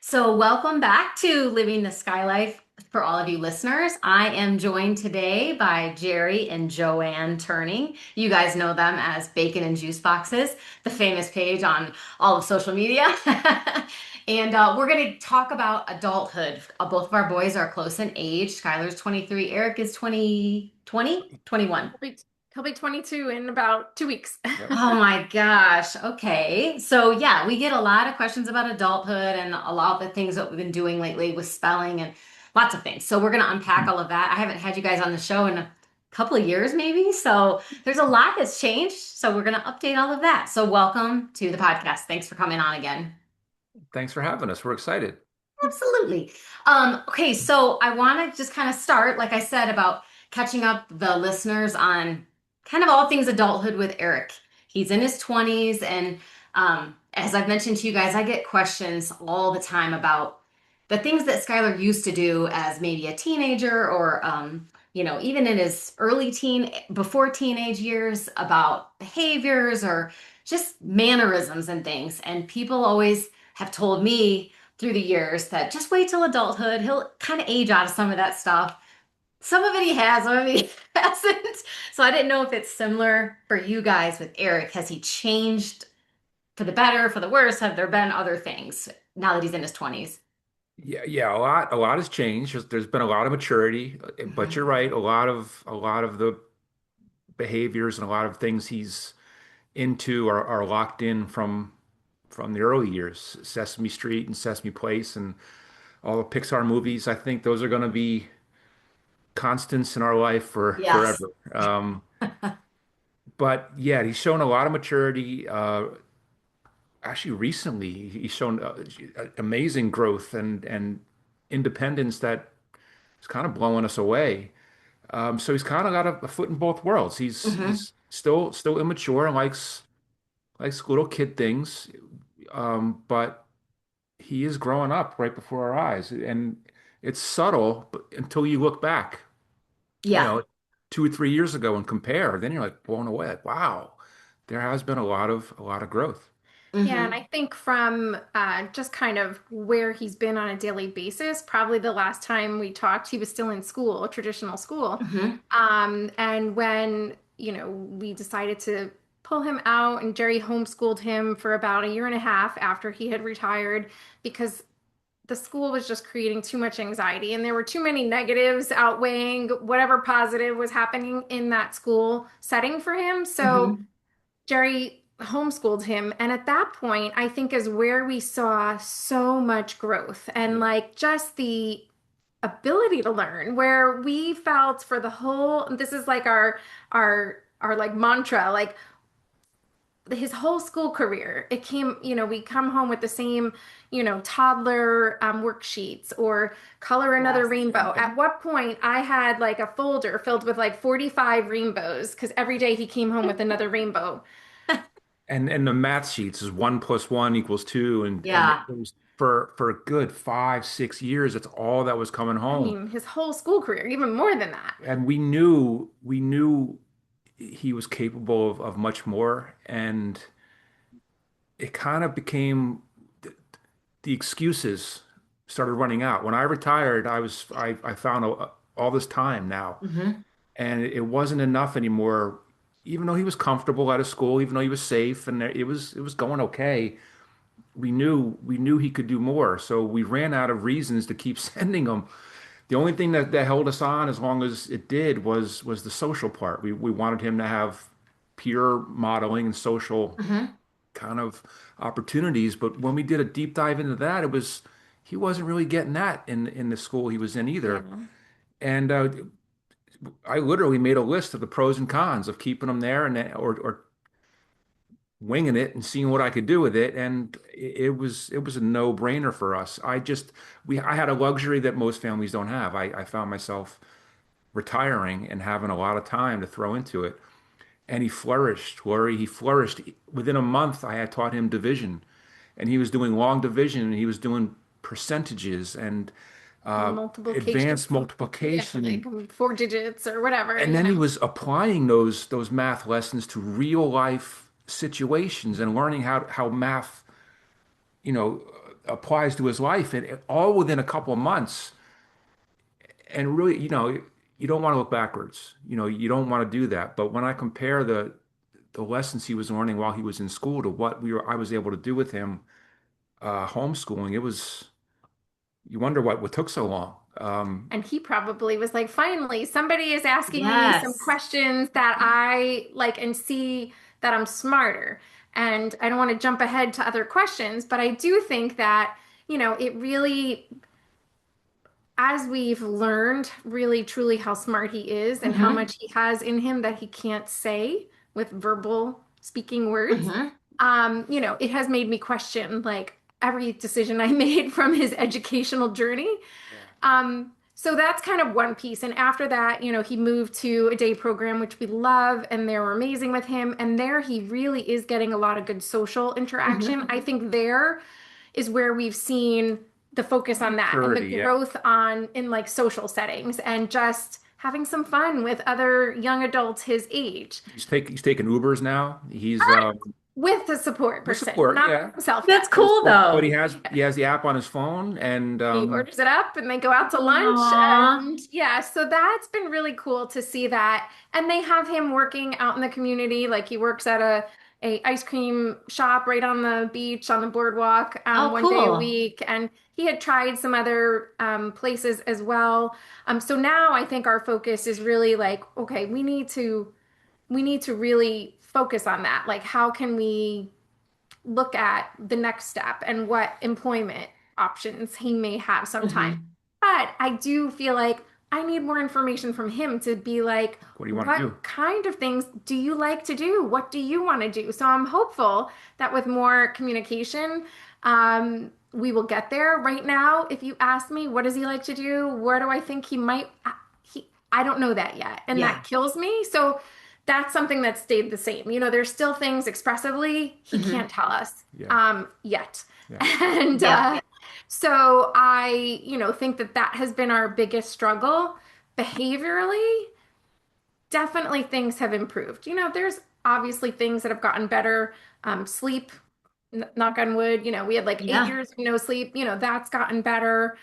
So, welcome back to Living the Sky Life for all of you listeners. I am joined today by Jerry and Joanne Turning. You guys know them as Bacon and Juiceboxes, the famous page on all of social media. And we're going to talk about adulthood. Both of our boys are close in age. Skylar's 23, Eric is 21. He'll be, he'll be 22 in about 2 weeks. Oh my gosh. Okay. So yeah, we get a lot of questions about adulthood and a lot of the things that we've been doing lately with spelling and lots of things. So we're going to unpack all of that. I haven't had you guys on the show in a couple of years maybe. So there's a lot that's changed. So we're going to update all of that. So welcome to the podcast. Thanks for coming on again. Thanks for having us. We're excited. Absolutely. Okay, so I want to just kind of start, like I said, about catching up the listeners on kind of all things adulthood with Eric. He's in his 20s, and as I've mentioned to you guys, I get questions all the time about the things that Skylar used to do as maybe a teenager or even in his early before teenage years about behaviors or just mannerisms and things. And people always have told me through the years that just wait till adulthood. He'll kind of age out of some of that stuff. Some of it he has, some of it he hasn't. So I didn't know if it's similar for you guys with Eric. Has he changed for the better, for the worse? Have there been other things now that he's in his 20s? Yeah, a lot has changed. There's been a lot of maturity, but Mhm. you're right. A lot of the behaviors and a lot of things he's into are locked in from the early years. Sesame Street and Sesame Place and all the Pixar movies. I think those are going to be constants in our life for Yes. forever. But yeah, he's shown a lot of maturity. Actually, recently he's shown amazing growth and independence that is kind of blowing us away. So he's kind of got a foot in both worlds. He's Hmm. he's still immature and likes little kid things, but he is growing up right before our eyes, and it's subtle, but until you look back, you Yeah. know, 2 or 3 years ago and compare, then you're like blown away, like wow, there has been a lot of growth. Yeah, and Hmm. I think from just kind of where he's been on a daily basis, probably the last time we talked, he was still in school, traditional school. Hmm. And when, we decided to pull him out and Jerry homeschooled him for about a year and a half after he had retired because the school was just creating too much anxiety and there were too many negatives outweighing whatever positive was happening in that school setting for him. So Hmm. Jerry homeschooled him. And at that point, I think is where we saw so much growth and Yeah. like just the ability to learn where we felt for the whole this is like our like mantra like his whole school career it came we come home with the same toddler worksheets or color another Yes. rainbow. At what point I had like a folder filled with like 45 rainbows because every day he came home with another rainbow. And the math sheets is 1 + 1 = 2, and it Yeah. was for a good 5, 6 years. That's all that was coming I home, mean, his whole school career, even more than that. and we knew he was capable of much more, and it kind of became the excuses started running out. When I retired, I found all this time now, Hmm. and it wasn't enough anymore. Even though he was comfortable at his school, even though he was safe, and it was going okay, we knew he could do more. So we ran out of reasons to keep sending him. The only thing that held us on as long as it did was the social part. We wanted him to have peer modeling and social Hmm. kind of opportunities. But when we did a deep dive into that, it was he wasn't really getting that in the school he was in either. Yeah. And I literally made a list of the pros and cons of keeping him there and or winging it and seeing what I could do with it. And it was a no-brainer for us. I had a luxury that most families don't have. I found myself retiring and having a lot of time to throw into it. And he flourished, Lori. He flourished. Within a month, I had taught him division, and he was doing long division, and he was doing percentages and uh, Multiplication. advanced Yeah, multiplication. like 4 digits or whatever, And then he was applying those math lessons to real life situations and learning how math, you know, applies to his life, and all within a couple of months. And really, you don't want to look backwards. You don't want to do that. But when I compare the lessons he was learning while he was in school to what I was able to do with him homeschooling, it was you wonder what took so long. And he probably was like, finally, somebody is asking me some Yes. questions that I like and see that I'm smarter. And I don't want to jump ahead to other questions, but I do think that, it really, as we've learned really truly how smart he is and how Hmm. much he has in him that he can't say with verbal speaking words, Hmm. it has made me question like every decision I made from his educational journey. Yeah. So that's kind of one piece. And after that, he moved to a day program, which we love, and they were amazing with him. And there he really is getting a lot of good social interaction. Hmm. I think there is where we've seen the focus on that and the Maturity, yeah. growth on in like social settings and just having some fun with other young adults his age He's taking Ubers now. He's with a support with person, support, not yeah. himself That's yet. cool But though. he has the app on his phone, and He orders it up and they go out to lunch. Aww. And yeah, so that's been really cool to see that. And they have him working out in the community. Like he works at a ice cream shop right on the beach on the boardwalk Oh, one day a cool. week. And he had tried some other places as well. So now I think our focus is really like, okay, we need to really focus on that. Like, how can we look at the next step and what employment options he may have sometime. Hmm. But I do feel like I need more information from him to be like, what do you want to what do? kind of things do you like to do? What do you want to do? So I'm hopeful that with more communication, we will get there. Right now, if you ask me, what does he like to do? Where do I think he might? I don't know that yet, and Yeah. that kills me. So that's something that stayed the same. There's still things expressively he Hmm. can't tell us Yeah, yet. yeah. And Yeah. so I, think that that has been our biggest struggle. Behaviorally, definitely things have improved. There's obviously things that have gotten better. Sleep, knock on wood, we had like eight Yeah. years of no sleep, that's gotten better.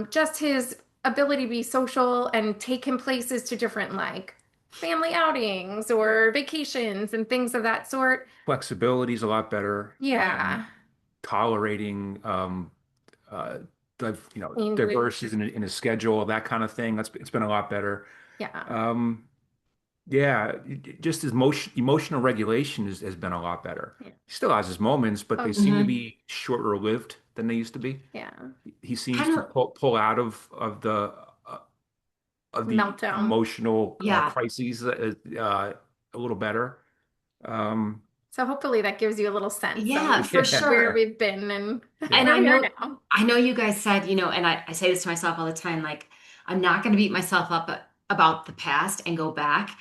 Just his ability to be social and take him places to different like family outings or vacations and things of that sort. Flexibility is a lot better. Yeah. Tolerating uh, Language. diversities in his schedule, that kind of thing. It's been a lot better. Yeah. Um, yeah, just his emotional regulation has been a lot better. Yeah. He still has his moments, but Oh, they yeah. seem to Hmm. be shorter lived than they used to be. Yeah. He seems Kind to of. pull out uh, of the Meltdown. emotional Yeah. crises a little better. Um, So hopefully that gives you a little sense Yeah, of for yeah, where sure. we've been and And yeah, where we are now. I know you guys said, and I say this to myself all the time, like, I'm not going to beat myself up about the past and go back.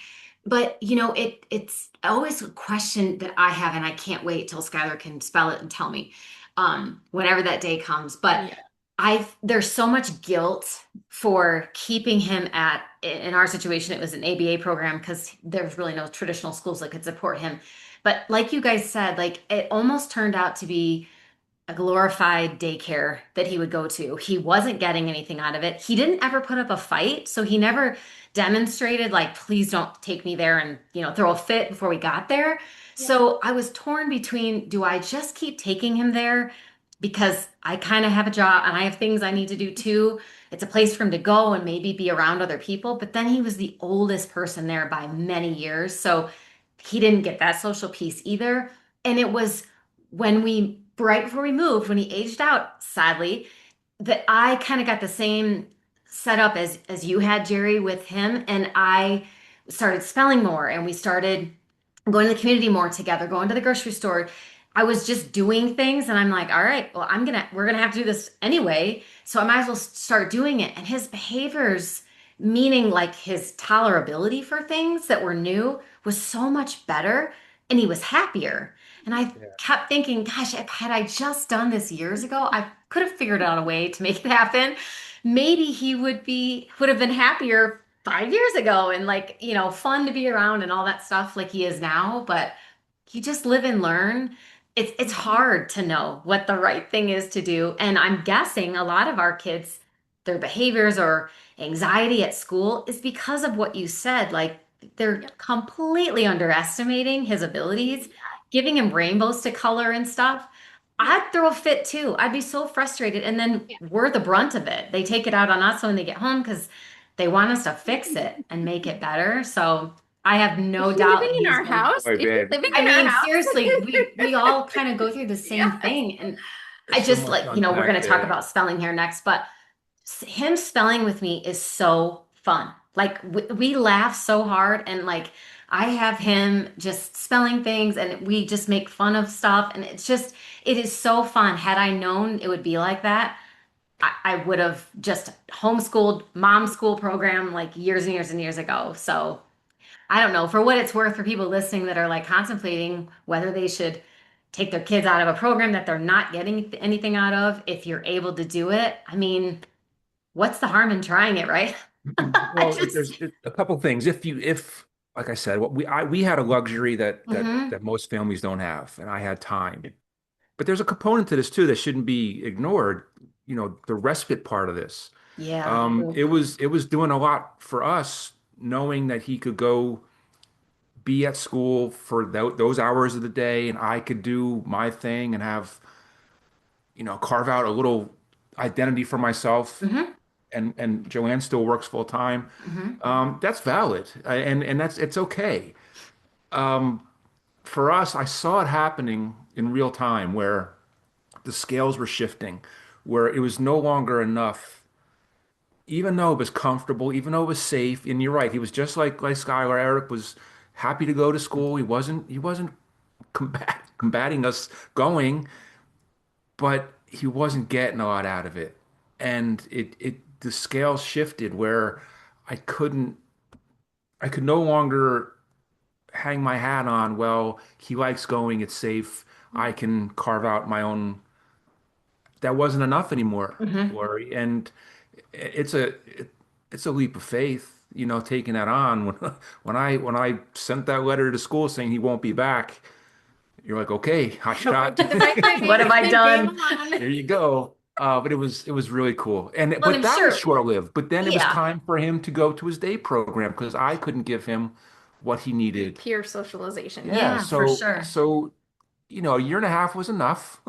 But, it's always a question that I have, and I can't wait till Skylar can spell it and tell me, whenever that day comes. But Yeah. there's so much guilt for keeping him in our situation, it was an ABA program because there's really no traditional schools that could support him. But like you guys said, like, it almost turned out to be a glorified daycare that he would go to. He wasn't getting anything out of it. He didn't ever put up a fight, so he never demonstrated like, please don't take me there and, throw a fit before we got there. Yeah. So I was torn between, do I just keep taking him there because I kind of have a job and I have things I need to do too. It's a place for him to go and maybe be around other people, but then he was the oldest person there by many years, so he didn't get that social piece either. And it was right before we moved, when he aged out, sadly, that I kind of got the same setup as you had, Jerry, with him. And I started spelling more and we started going to the community more together, going to the grocery store. I was just doing things and I'm like, all right, well, we're gonna have to do this anyway. So I might as well start doing it. And his behaviors, meaning like his tolerability for things that were new, was so much better and he was happier. And I yeah. kept thinking, gosh, if had I just done this years ago, I could have figured out a way to make it happen. Maybe he would have been happier 5 years ago and like, fun to be around and all that stuff like he is now. But you just live and learn. it's Mhm. hard to know what the right thing is to do. And I'm guessing a lot of our kids, their behaviors or anxiety at school is because of what you said. Like they're Yep. completely underestimating his abilities, Yeah. giving him rainbows to color and stuff. Yeah. I'd throw a fit too. I'd be so frustrated. And then Yeah. we're the brunt of it. They take it out on us when they get home because they want us to fix it and make it better. So I have Is no he doubt living that in he's our going. house? Boy, Is he man, living I in our mean, house? seriously, we all kind of go through the same Yes. thing. And I there's so just much like, to we're going unpack to talk there. about spelling here next, but him spelling with me is so fun. Like we laugh so hard and like I have him just spelling things and we just make fun of stuff and it is so fun. Had I known it would be like that, I would have just homeschooled mom school program like years and years and years ago. So I don't know, for what it's worth for people listening that are like contemplating whether they should take their kids out of a program that they're not getting anything out of, if you're able to do it. I mean, what's the harm in trying it, right? I Well, just, there's a couple things. If like I said, what we had a luxury hmm that most families don't have, and I had time. But there's a component to this too that shouldn't be ignored. The respite part of this. Yeah. It was doing a lot for us, knowing that he could go be at school for those hours of the day, and I could do my thing and have, carve out a little identity for myself. hmm And Joanne still works full time. hmm That's valid, and it's okay. For us, I saw it happening in real time where the scales were shifting, where it was no longer enough, even though it was comfortable, even though it was safe. And you're right, he was just like Skylar. Eric was happy to go to school. He wasn't combating us going, but he wasn't getting a lot out of it. And the scale shifted where I couldn't I could no longer hang my hat on, well, he likes going, it's safe. I can carve out my own. That wasn't enough anymore, hmm Lori. And it's a it's a leap of faith, taking that on. When I sent that letter to school saying he won't be back, you're like, okay, hot We shot. did the right What have thing. I Game done? on. There you go. But it was really cool. And Well, but I'm that was sure. short-lived. But then it was Yeah. time for him to go to his day program because I couldn't give him what he needed. Peer socialization. Yeah, Yeah. Yeah, for so sure. so a year and a half was enough.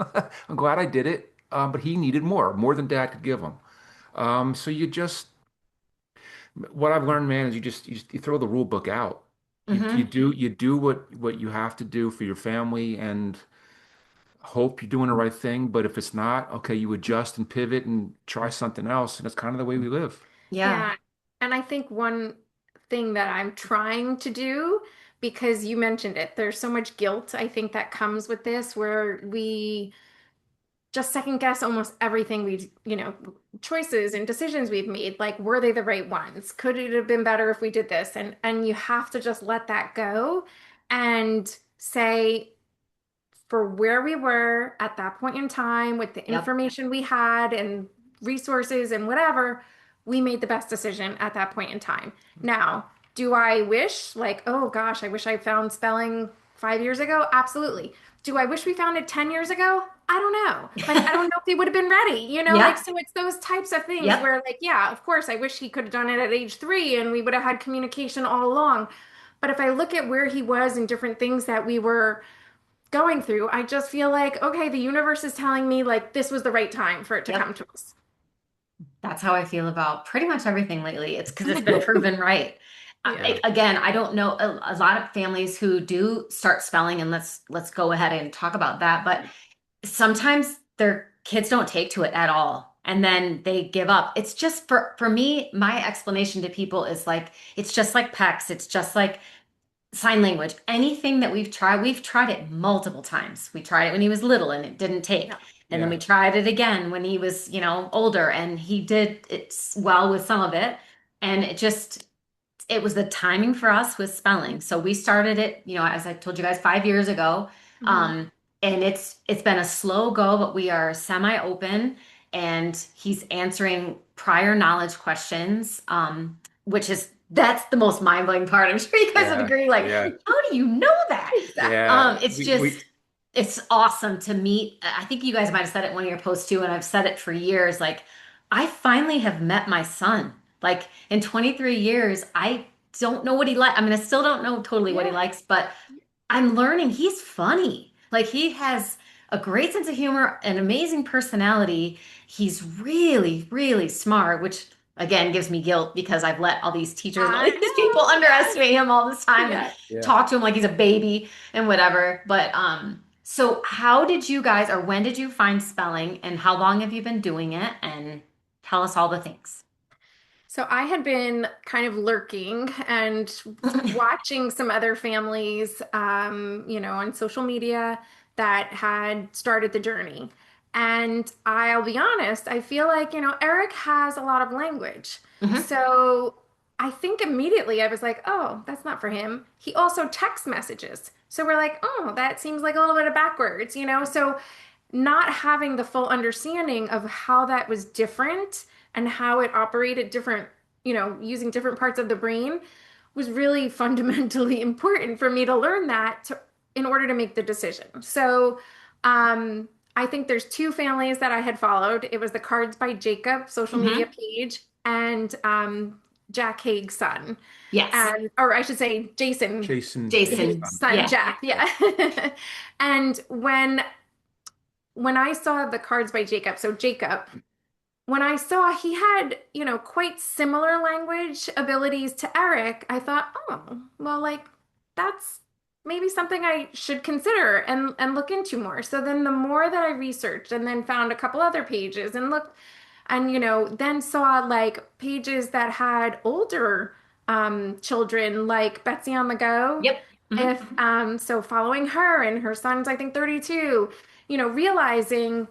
I'm glad I did it. But he needed more than dad could give him. So what I've learned, man, is you throw the rule book out. You hmm do what you have to do for your family and hope you're doing the right thing. But if it's not, okay, you adjust and pivot and try something else. And that's kind of the way we live. Yeah. Yeah. And I think one thing that I'm trying to do, because you mentioned it, there's so much guilt, I think, that comes with this, where we just second guess almost everything choices and decisions we've made. Like, were they the right ones? Could it have been better if we did this? And you have to just let that go and say, for where we were at that point in time with the Yep. information we had and resources and whatever, we made the best decision at that point in time. Now, do I wish, like, oh gosh, I wish I found spelling 5 years ago? Absolutely. Do I wish we found it 10 years ago? I don't know. Like, I don't know if they would have been ready, like, Yep. so it's those types of things Yep. where, like, yeah, of course, I wish he could have done it at age 3 and we would have had communication all along. But if I look at where he was and different things that we were going through, I just feel like, okay, the universe is telling me like this was the right time for it to come Yep. to us. That's how I feel about pretty much everything lately. It's because it's been proven right. Yeah. Again, I don't know a lot of families who do start spelling, and let's go ahead and talk about that. But sometimes their kids don't take to it at all, and then they give up. It's just for me, my explanation to people is like it's just like PECs. It's just like sign language. Anything that we've tried it multiple times. We tried it when he was little and it didn't take. Yeah. And then we Yeah. tried it again when he was, older and he did it well with some of it. And it was the timing for us with spelling. So we started it, as I told you guys 5 years ago. Mhm. Um, and it's been a slow go, but we are semi-open and he's answering prior knowledge questions, which is that's the most mind-blowing part. I'm sure you guys would Yeah. agree. Like, Yeah. how do you know that? Exactly. Yeah. It's We just it's awesome to meet. I think you guys might have said it in one of your posts too, and I've said it for years. Like, I finally have met my son. Like, in 23 years, I don't know what he likes. I mean, I still don't know totally what he Yeah. likes, but I'm learning he's funny. Like, he has a great sense of humor, an amazing personality. He's really, really smart, which again gives me guilt because I've let all these teachers and all I these people know. underestimate him all this time and Yeah. Yeah. talk to him like he's a baby and whatever. But so how did you guys, or when did you find spelling, and how long have you been doing it? And tell us all the things. So I had been kind of lurking and watching some other families, on social media that had started the journey. And I'll be honest, I feel like, Eric has a lot of language. Hmm. So I think immediately I was like, oh, that's not for him. He also text messages. So we're like, oh, that seems like a little bit of backwards. So not having the full understanding of how that was different and how it operated different, using different parts of the brain was really fundamentally important for me to learn in order to make the decision. So, I think there's two families that I had followed. It was the Cards by Jacob social media Hmm. page and Jack Haig's son, Yes. or I should say Jason Jason's Jason. Haig's son. son, Yeah. Jack. Yeah. And when I saw the Cards by Jacob, so Jacob, when I saw he had, quite similar language abilities to Eric, I thought, oh, well, like that's maybe something I should consider and look into more. So then the more that I researched and then found a couple other pages and looked and then saw like pages that had older children like Betsy on the Go. Yep. Hmm. If so following her and her son's I think 32, realizing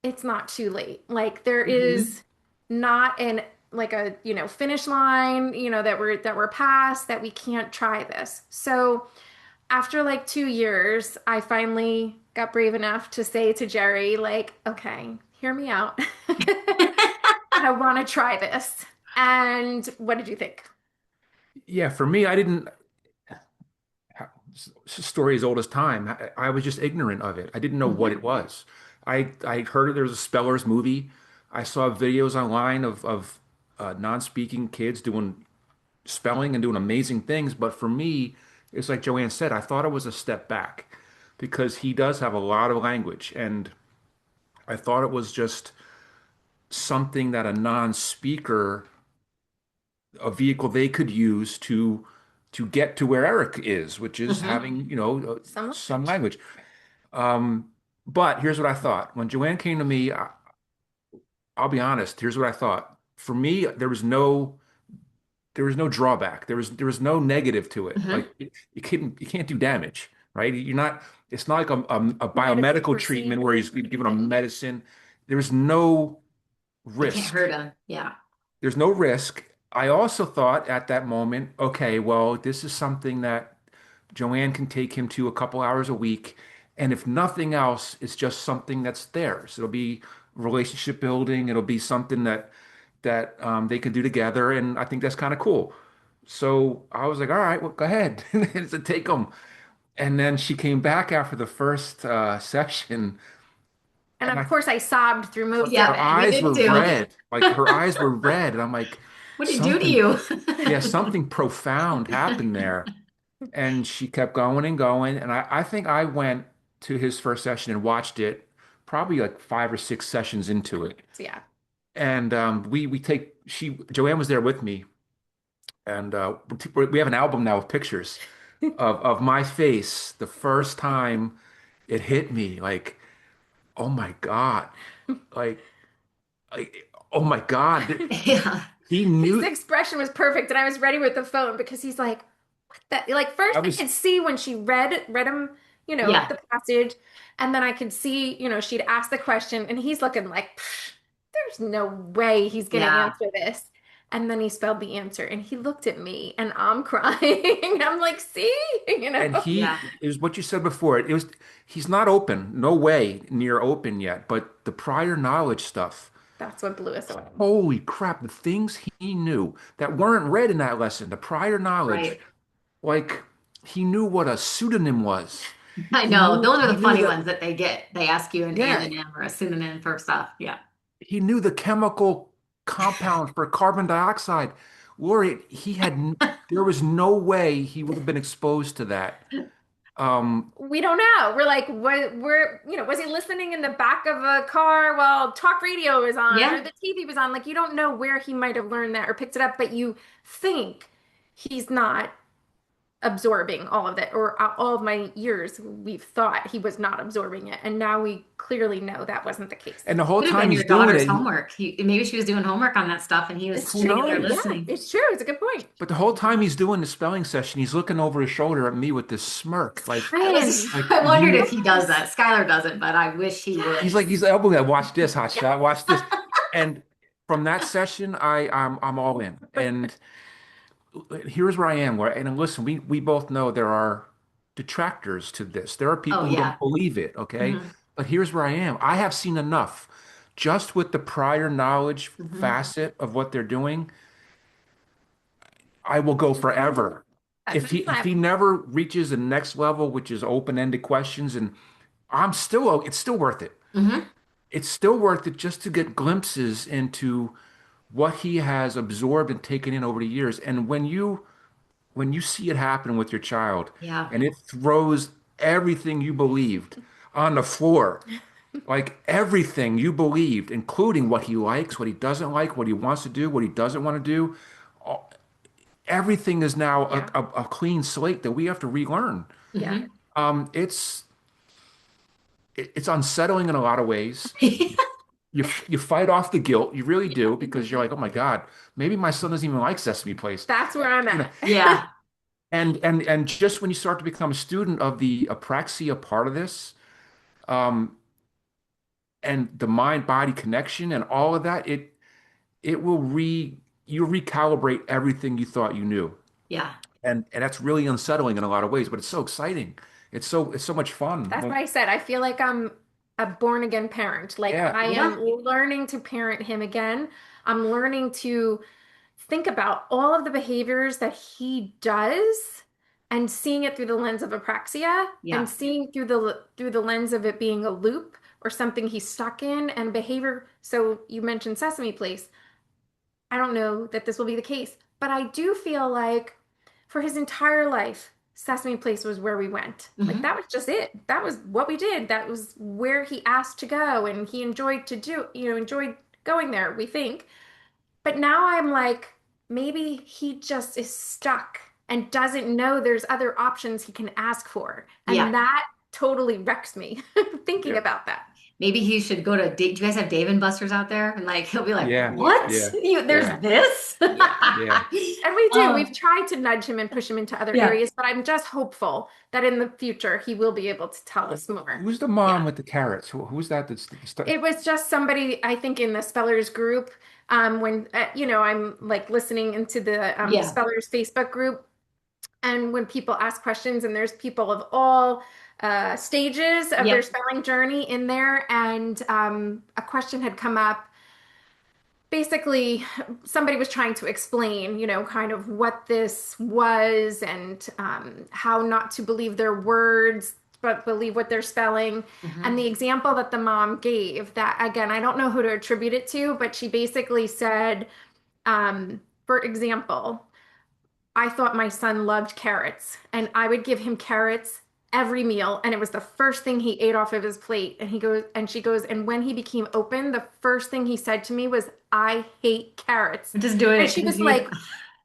it's not too late. Like there Hmm. is not an like a finish line that we're past that we can't try this. So after like 2 years, I finally got brave enough to say to Jerry, like, okay, hear me out. I want to try this. And what did you think? Yeah, for me, I didn't. Story as old as time. I was just ignorant of it. I didn't know what Hmm. it was. I heard there was a Spellers movie. I saw videos online of non-speaking kids doing spelling and doing amazing things. But for me, it's like Joanne said, I thought it was a step back because he does have a lot of language, and I thought it was just something that a non-speaker, a vehicle they could use to get to where Eric is, which is Hmm. having, Some some language. language. Um, but here's what I thought. When Joanne came to me, I'll be honest, here's what I thought. For me, there was no drawback. There was no negative to it. Hmm. Like you can't do damage, right? You're not, it's not like a Right, it's a biomedical treatment where he's procedure. giving a medicine. There's no It can't risk. hurt him. Yeah. There's no risk. I also thought at that moment, okay, well, this is something that Joanne can take him to a couple hours a week. And if nothing else, it's just something that's theirs. It'll be relationship building. It'll be something that they can do together. And I think that's kind of cool. So I was like, all right, well, go ahead. To take them. And then she came back after the first session, And and of course, I sobbed through most of Yeah, her it. we eyes did were too. red. Like her eyes were red. And I'm like, What did he do to something, you? yeah, something profound happened there. And she kept going and going. And I think I went to his first session and watched it probably like 5 or 6 sessions into it. So yeah. And we take she Joanne was there with me, and we have an album now of pictures of my face the first time it hit me. Like, oh my God, like, oh my God, Yeah. he His knew. expression was perfect, and I was ready with the phone because he's like, "What the?" Like first, I I was could see when she read him, Yeah. the passage, and then I could see, she'd ask the question, and he's looking like, "Pfft, "There's no way he's gonna Yeah. answer this." And then he spelled the answer, and he looked at me, and I'm crying. I'm like, "See, and Yeah. he is what you said before. It was he's not open, no way near open yet. But the prior knowledge stuff. That's what blew us away." Holy crap, the things he knew that weren't read in that lesson, the prior knowledge, Right. like he knew what a pseudonym was. I know. Those are He the knew funny that, ones that they get. They ask you an yeah, anonym or a synonym for stuff. Yeah. he knew the chemical compound for carbon dioxide. Lori, there was no way he would have been exposed to that. Um, We don't know. We're like, what, was he listening in the back of a car while talk radio was on or Yeah. the TV was on? Like, you don't know where he might have learned that or picked it up, but you think he's not absorbing all of that, or all of my years, we've thought he was not absorbing it. And now we clearly know that wasn't the case. and the whole Could have time been he's your doing daughter's it, homework. Maybe she was doing homework on that stuff and he was It's who sitting true. there Yeah, knows? listening. it's true. It's a good point. But the whole time he's doing the spelling session, he's looking over his shoulder at me with this smirk, Cringe. I wondered if you. he does Yes. that. Skylar doesn't, but I wish he would. He's like, oh, yeah, watch this, hot Yeah. shot, watch this. And from that session, I'm all in. And here's where I am. And listen, we both know there are detractors to this. There are Oh, people who don't yeah. believe it, okay? Hmm. But here's where I am. I have seen enough. Just with the prior knowledge Hmm. facet of what they're doing, I will go forever. That's If he what never reaches the next level, which is open-ended questions, and it's still worth it. Hmm. It's still worth it just to get glimpses into what he has absorbed and taken in over the years. And when you see it happen with your child Yeah. and it throws everything you believed on the floor, like everything you believed, including what he likes, what he doesn't like, what he wants to do, what he doesn't want to do, everything is now yeah. a clean slate that we have to relearn. Yeah. Hmm. It's it's unsettling in a lot of ways. You fight off the guilt, you really do, because you're like, oh my God, maybe my son doesn't even like Sesame Place. That's where I'm You know, at. Yeah. and just when you start to become a student of the apraxia part of this, um, and the mind-body connection and all of that, it will you recalibrate everything you thought you knew. Yeah. And that's really unsettling in a lot of ways, but it's so exciting. It's so much fun. That's what I said. I feel like I'm a born again parent. Like Yeah, I Yeah. am learning to parent him again. I'm learning to think about all of the behaviors that he does and seeing it through the lens of apraxia and Yeah. seeing through the lens of it being a loop or something he's stuck in and behavior. So you mentioned Sesame Place. I don't know that this will be the case, but I do feel like for his entire life, Sesame Place was where we went. Like Hmm. that was just it. That was what we did. That was where he asked to go and he enjoyed to do, enjoyed going there, we think. But now I'm like, maybe he just is stuck and doesn't know there's other options he can ask for. Yeah. And that totally wrecks me thinking yeah, about that. Maybe he should go to, do you guys have Dave and Buster's out there? And like, he'll be like, yeah, what? yeah, There's yeah, this? Yeah. yeah. And we do. We've Um, tried to nudge him and push him into other yeah. areas, but I'm just hopeful that in the future he will be able to tell us more. Who's the mom Yeah. with the carrots? Who's that? It was just somebody, I think, in the spellers group. When I'm like listening into the Yeah. spellers Facebook group, and when people ask questions, and there's people of all stages of their Yep. spelling journey in there, and a question had come up basically somebody was trying to explain, kind of what this was and how not to believe their words, but believe what they're spelling. And Hmm. the example that the mom gave, that again, I don't know who to attribute it to, but she basically said, for example, I thought my son loved carrots, and I would give him carrots every meal, and it was the first thing he ate off of his plate. And she goes, and when he became open, the first thing he said to me was, I hate carrots. I'm just doing And it because you,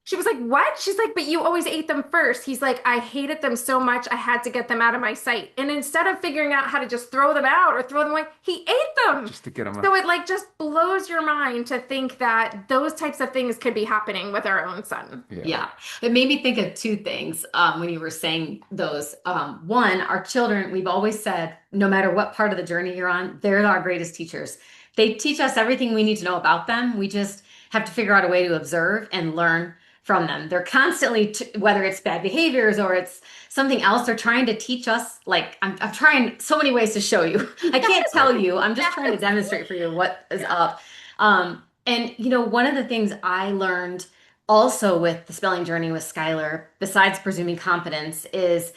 she was like, what? She's like, but you always ate them first. He's like, I hated them so much, I had to get them out of my sight. And instead of figuring out how to just throw them out or throw them away, he ate them. Just to get them. So it like just blows your mind to think that those types of things could be happening with our own son. Yeah, yeah. It made me think of two things when you were saying those. One, our children, we've always said, no matter what part of the journey you're on, they're our greatest teachers. They teach us everything we need to know about them. We just have to figure out a way to observe and learn from them. They're constantly, whether it's bad behaviors or it's something else, they're trying to teach us. Like, I'm trying so many ways to show you. I can't tell you. I'm just trying to Yes. demonstrate for you what is Yeah. up. And one of the things I learned also with the spelling journey with Skylar, besides presuming competence, is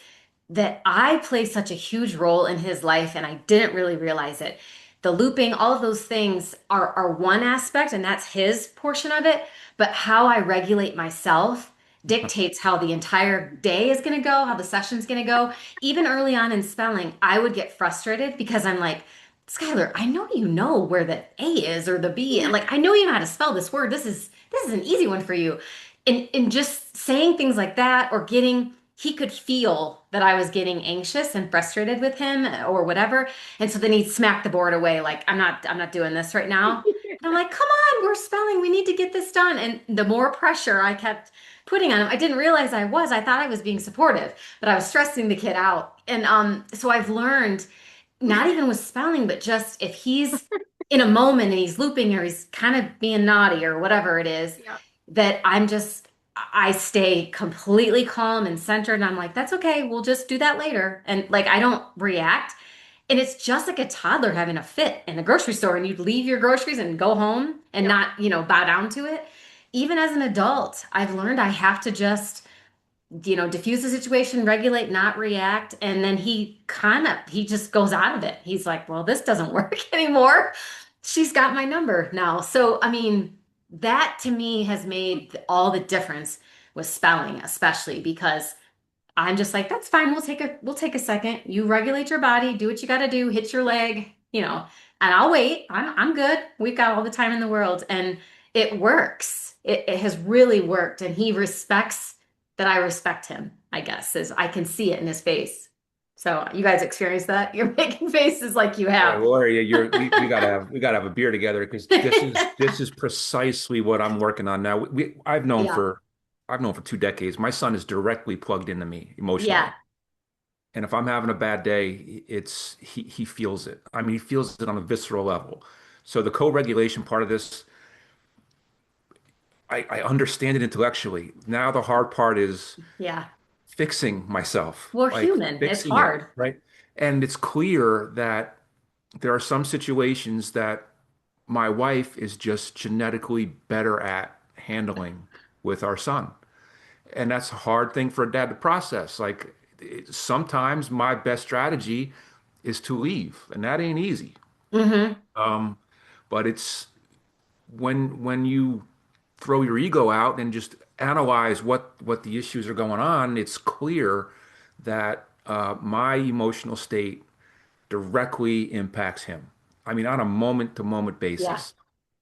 that I play such a huge role in his life and I didn't really realize it. The looping, all of those things are one aspect, and that's his portion of it. But how I regulate myself dictates how the entire day is going to go, how the session's going to go. Even early on in spelling, I would get frustrated because I'm like, Skylar, I know you know where the A is or the B. Yeah. Like, I know you know how to spell this word. This is an easy one for you. And just saying things like that or getting he could feel that I was getting anxious and frustrated with him or whatever. And so then he'd smack the board away like I'm not doing this right now. And I'm like, come on, we're spelling. We need to get this done. And the more pressure I kept putting on him, I didn't realize I was. I thought I was being supportive, but I was stressing the kid out. And so I've learned not even with spelling, but just if he's in a moment and he's looping or he's kind of being naughty or whatever it is, Yeah. that I stay completely calm and centered. And I'm like, that's okay. We'll just do that later. And like, I don't react. And it's just like a toddler having a fit in a grocery store and you'd leave your groceries and go home and Yeah. not, bow down to it. Even as an adult, I've learned I have to just diffuse the situation, regulate, not react. And then he just goes out of it. He's like, well, this doesn't work anymore. She's got my number now. So, I mean, that to me has made all the difference with spelling, especially because I'm just like, that's fine. We'll take a second. You regulate your body, do what you got to do, hit your leg, and I'll wait. I'm good. We've got all the time in the world, and it works. It has really worked, and he respects that I respect him, I guess, is I can see it in his face. So you guys experience that? You're making faces like you Yeah, have. Lori, we gotta have a beer together because this is precisely what I'm working on now. Yeah. I've known for 2 decades. My son is directly plugged into me Yeah. emotionally. And if I'm having a bad day, he feels it. I mean, he feels it on a visceral level. So the co-regulation part of this, I understand it intellectually. Now the hard part is Yeah. fixing myself, We're like human. It's fixing it, hard. right? And it's clear that there are some situations that my wife is just genetically better at handling with our son. And that's a hard thing for a dad to process. Like sometimes my best strategy is to leave, and that ain't easy. Hmm. Um, but it's when you throw your ego out and just analyze what the issues are going on, it's clear that my emotional state directly impacts him. I mean, on a moment-to-moment Yeah. basis.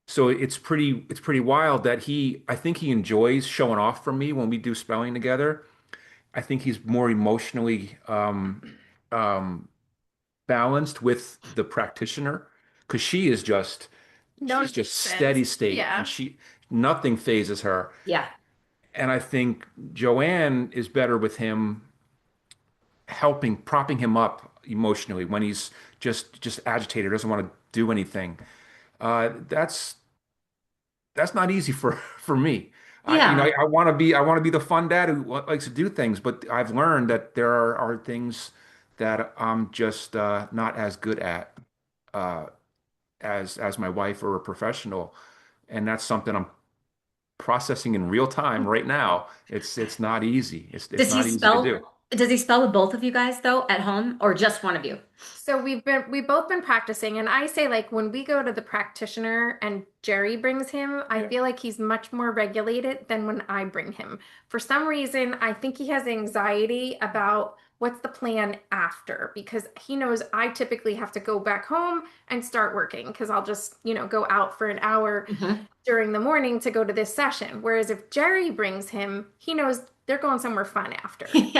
So it's pretty wild that I think he enjoys showing off for me when we do spelling together. I think he's more emotionally um, balanced with the practitioner because No she's just steady nonsense. state and Yeah. she nothing phases her. Yeah. And I think Joanne is better with him helping, propping him up emotionally when he's just agitated, doesn't want to do anything. That's not easy for me. Yeah. I want to be the fun dad who likes to do things, but I've learned that there are things that I'm just not as good at uh, as my wife or a professional, and that's something I'm processing in real time right now. It's not easy. It's Does he not easy to spell? do. Does he spell with both of you guys though at home or just one of you? So we've both been practicing, and I say like when we go to the practitioner and Jerry brings him, I Yeah. feel like he's much more regulated than when I bring him. For some reason, I think he has anxiety about what's the plan after because he knows I typically have to go back home and start working because I'll just, go out for an hour Hmm. during the morning to go to this session. Whereas if Jerry brings him, he knows they're going somewhere fun after. Doing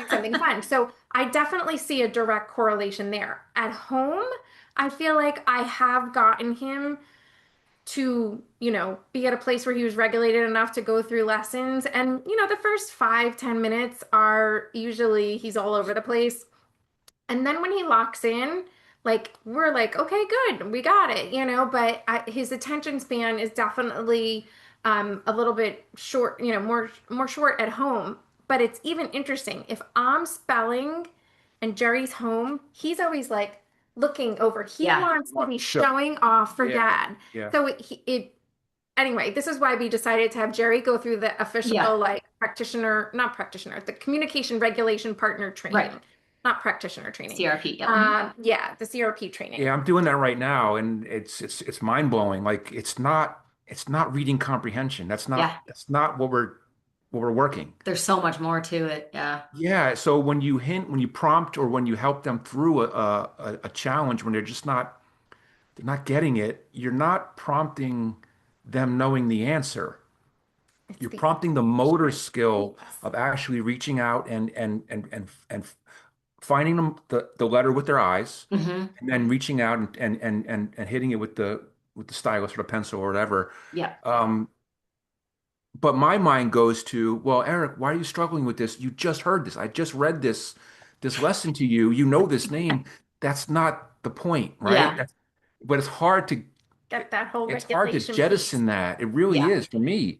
something fun. So I definitely see a direct correlation there. At home, I feel like I have gotten him to, be at a place where he was regulated enough to go through lessons. And, the first 5, 10 minutes are usually he's all over the place. And then when he locks in, like we're like, okay, good, we got it, But his attention span is definitely a little bit short, more short at home. But it's even interesting if I'm spelling and Jerry's home, he's always like looking over. He Yeah. wants to be Sure. showing off for Yeah. dad. Yeah. So it anyway, this is why we decided to have Jerry go through the Yeah. official like the communication regulation partner Right. training, not practitioner training. CRP. Yep. Mhm. Yeah, the CRP training. Yeah, I'm doing that right now, and it's mind blowing. Like it's not reading comprehension. Yeah. That's not what we're working. There's so much more to it. Yeah. Yeah, so when you prompt, or when you help them through a challenge when they're not getting it, you're not prompting them knowing the answer. It's You're the prompting the motor engagement. skill Yes. of actually reaching out and finding them the letter with their eyes, Hmm. and then reaching out and hitting it with the stylus or the pencil or whatever. Yep. Um, but my mind goes to, well, Eric, why are you struggling with this? You just heard this. I just read this lesson to you. You know this name. That's not the point, right? Yeah. But Get that whole it's hard to regulation piece. jettison that. It really Yeah. is for me.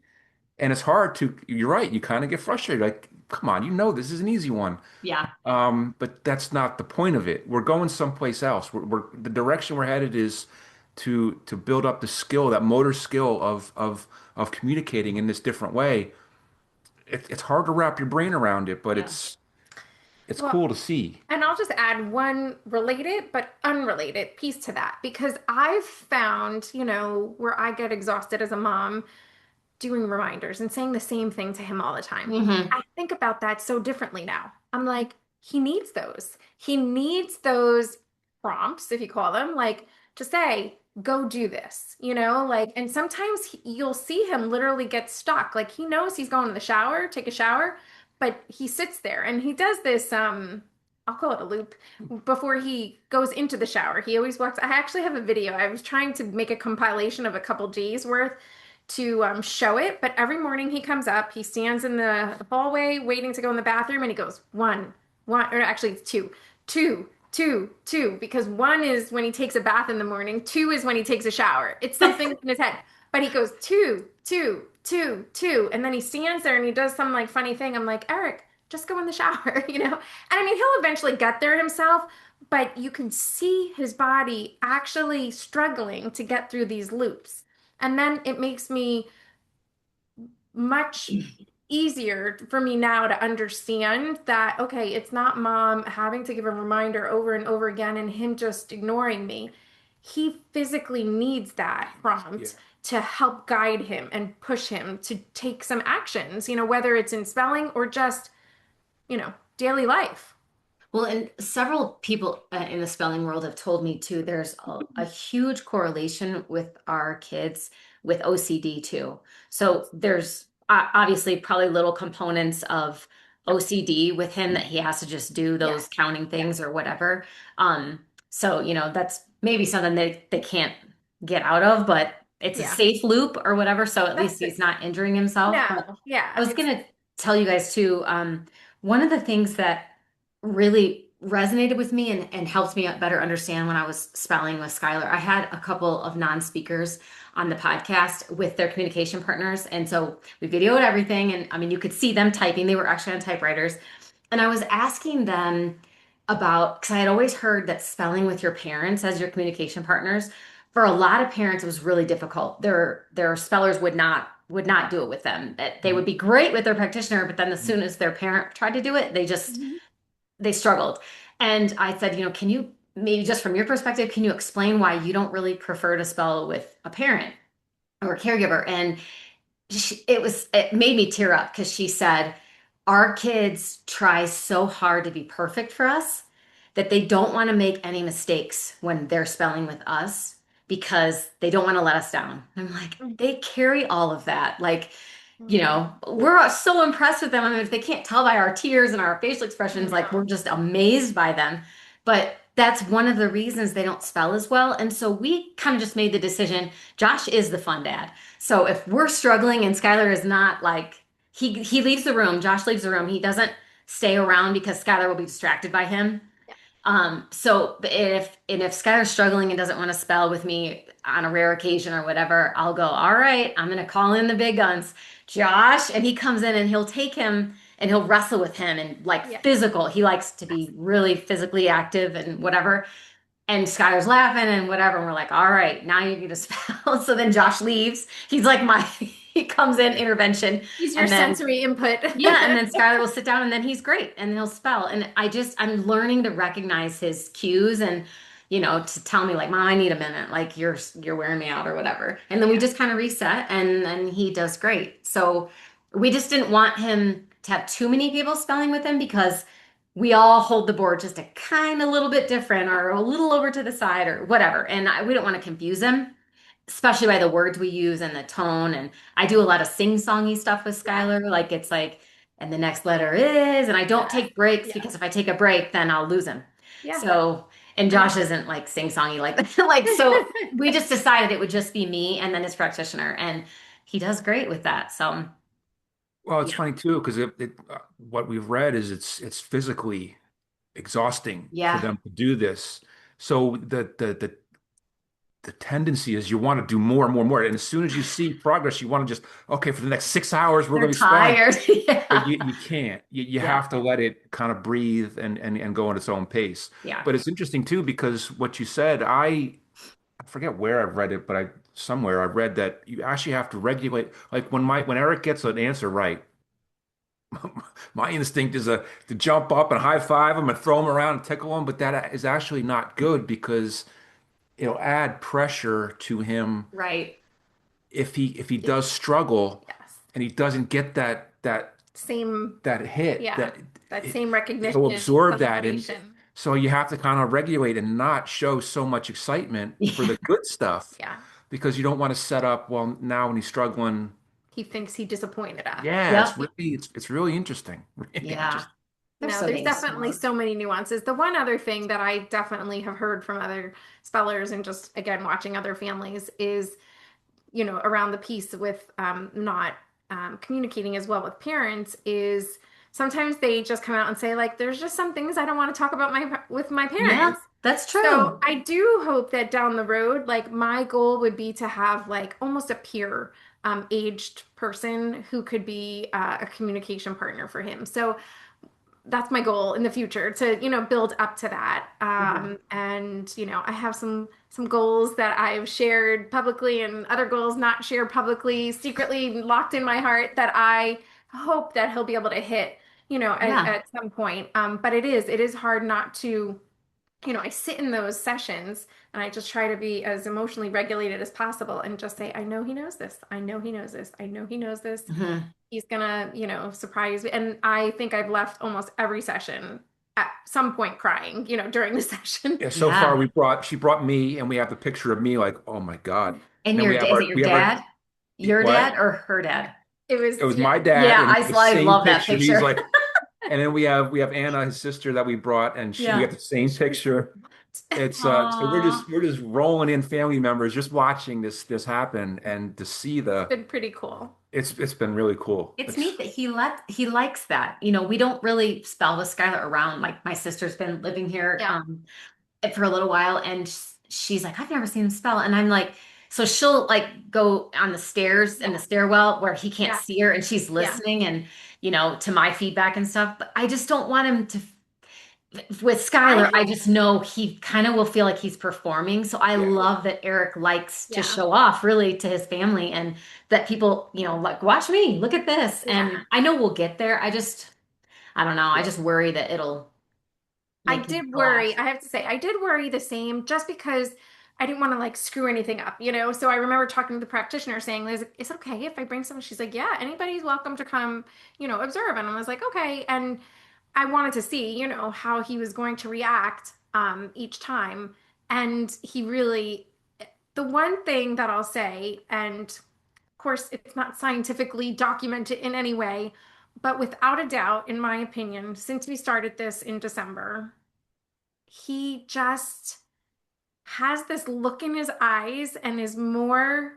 And it's hard to, you're right, you kind of get frustrated. Like, come on, you know this is an easy one. Yeah. But that's not the point of it. We're going someplace else. The direction we're headed is to build up the skill, that motor skill of communicating in this different way. It's hard to wrap your brain around it, but Yeah. it's Well, cool to see. and I'll just add one related but unrelated piece to that because I've found, where I get exhausted as a mom doing reminders and saying the same thing to him all the time. Hmm. I think about that so differently now. I'm like, he needs those. He needs those prompts, if you call them, like to say, go do this, and sometimes you'll see him literally get stuck. Like he knows he's going to the shower, take a shower, but he sits there and he does this, I'll call it a loop before he goes into the shower. He always walks. I actually have a video. I was trying to make a compilation of a couple G's worth to show it. But every morning he comes up, he stands in the hallway waiting to go in the bathroom, and he goes one, one, or actually it's two, two, two, two, because one is when he takes a bath in the morning, two is when he takes a shower. It's something in his head. But he goes two, two, two, two, and then he stands there and he does some like funny thing. I'm like, Eric, just go in the shower, And I mean, he'll eventually get there himself, but you can see his body actually struggling to get through these loops. And then it makes me much easier for me now to understand that, okay, it's not mom having to give a reminder over and over again and him just ignoring me. He physically needs that Yeah. prompt to help guide him and push him to take some actions, whether it's in spelling or just, daily life. Well, and several people in the spelling world have told me too, there's a huge correlation with our kids with OCD too. So there's obviously probably little components of Yep. OCD with him that he has to just do those Yes. counting Yes. things or whatever. So, that's maybe something they can't get out of, but it's a Yeah. safe loop or whatever. So at least That's he's it. not injuring himself. But No. Yeah. I was It's gonna tell you guys too, one of the things that really resonated with me and helped me better understand when I was spelling with Skylar. I had a couple of non-speakers on the podcast with their communication partners. And so we videoed everything. And I mean, you could see them typing. They were actually on typewriters. And I was asking them about, because I had always heard that spelling with your parents as your communication partners, for a lot of parents, it was really difficult. Their spellers would not do it with them. That they would Mhm. be great with their practitioner, but then as soon as their parent tried to do it, Mhm. they struggled. And I said, can you maybe just from your perspective, can you explain why you don't really prefer to spell with a parent or a caregiver? And it made me tear up because she said, our kids try so hard to be perfect for us that they don't want to make any mistakes when they're spelling with us because they don't want to let us down. I'm like, they carry all of that. Like, Mhm. we're so impressed with them. I mean, if they can't tell by our tears and our facial expressions, like we're No. just amazed by them. But that's one of the reasons they don't spell as well. And so we kind of just made the decision. Josh is the fun dad. So if we're struggling and Skylar is not like he leaves the room, Josh leaves the room. He doesn't stay around because Skylar will be distracted by him. So if Skylar's struggling and doesn't want to spell with me on a rare occasion or whatever, I'll go, all right, I'm gonna call in the big guns, Josh, and he comes in and he'll take him and he'll wrestle with him and like Yeah. physical. He likes to be really physically active and whatever. And Skylar's laughing and whatever. And we're like, all right, now you need to spell. So then Josh leaves. He's like my he comes in intervention, He's your and then sensory input. yeah, and then Skylar will sit down and then he's great and he'll spell. And I'm learning to recognize his cues and, to tell me like, Mom, I need a minute. Like you're wearing me out or whatever. And then we Yeah. just kind of reset and then he does great. So we just didn't want him to have too many people spelling with him because we all hold the board just a kind of little bit different or a little over to the side or whatever. And we don't want to confuse him, especially by the words we use and the tone. And I do a lot of sing-songy stuff with Yeah. Skylar. Like it's like, and the next letter is, and I don't Yeah. take breaks Yeah. because if I take a break, then I'll lose him. Yeah. So, and I Josh isn't like sing-songy like that. Like, so we just decided it would just be me and then his practitioner. And he does great with that. So, Well, it's yeah. funny too because what we've read is it's physically exhausting for Yeah. them to do this. So the tendency is you want to do more and more and more. And as soon as you see progress, you want to just, okay, for the next 6 hours, we're They're going to be spelling. tired. But Yeah. you can't. You Yeah. have to let it kind of breathe and go at its own pace. Yeah. But it's interesting too because what you said, I forget where I've read it, but I somewhere I read that you actually have to regulate. Like when Eric gets an answer right, my instinct is to jump up and high five him and throw him around and tickle him, but that is actually not good because it'll add pressure to him Right. if he does struggle Yes. and he doesn't get Same, that hit yeah, that that it, same he'll recognition, absorb that and celebration. so you have to kind of regulate and not show so much excitement for Yeah. the good stuff Yeah. because you don't want to set up well now when he's struggling. He thinks he disappointed us. Yeah, Yep. it's really interesting. Really Yeah. interesting. They're No, so there's dang definitely smart. so many nuances. The one other thing that I definitely have heard from other spellers and just again watching other families is, around the piece with not communicating as well with parents is sometimes they just come out and say like, there's just some things I don't want to talk about with my Yeah, parents. that's So true. I do hope that down the road, like my goal would be to have like almost a peer aged person who could be a communication partner for him. So that's my goal in the future to build up to that Mhm. and I have some goals that I've shared publicly and other goals not shared publicly secretly locked in my heart that I hope that he'll be able to hit Yeah. at some point but it is hard not to I sit in those sessions and I just try to be as emotionally regulated as possible and just say I know he knows this, I know he knows this, I know he knows this, Mhm. he's gonna, surprise me. And I think I've left almost every session at some point crying, during the session. Yeah, so far Yeah. she brought me and we have the picture of me like, oh my God. And And then is it your we have our dad? Your what? dad or her dad? It was, It was yeah, my dad Yeah, and the I same love that picture. He's picture. like, and then we have Anna, his sister that we brought, and we Yeah. have the same picture. It's so Aw. we're just rolling in family members, just watching this happen and to see been pretty cool. it's been really cool. It's It's neat that he likes that. We don't really spell with Skylar around. Like my sister's been living here Yeah, for a little while and she's like, I've never seen him spell. And I'm like, so she'll like go on the stairs in yeah, the stairwell where he can't yeah, see her and she's yeah, listening and, to my feedback and stuff. But I just don't want him to with I Skylar, I have, just know he kind of will feel like he's performing. So I yeah. love that Eric likes to yeah, show off really to his family and that people, like, watch me, look at this. yeah. And I know we'll get there. I don't know. I just worry that it'll I make him did worry. collapse. I have to say, I did worry the same just because I didn't want to like screw anything up, So I remember talking to the practitioner saying, is it okay if I bring someone? She's like, yeah, anybody's welcome to come, observe. And I was like, okay. And I wanted to see, how he was going to react each time. And he really, the one thing that I'll say, and of course, it's not scientifically documented in any way, but without a doubt, in my opinion, since we started this in December, he just has this look in his eyes and is more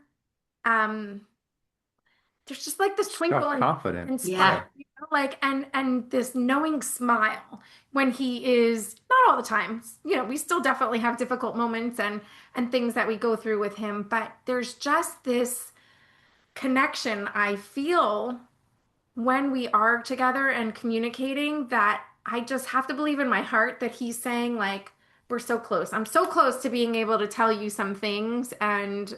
um there's just like this Just twinkle got confident. and Yeah. Yeah. spark, like and this knowing smile when he is not all the time. We still definitely have difficult moments and things that we go through with him, but there's just this connection I feel when we are together and communicating that I just have to believe in my heart that he's saying like we're so close. I'm so close to being able to tell you some things and,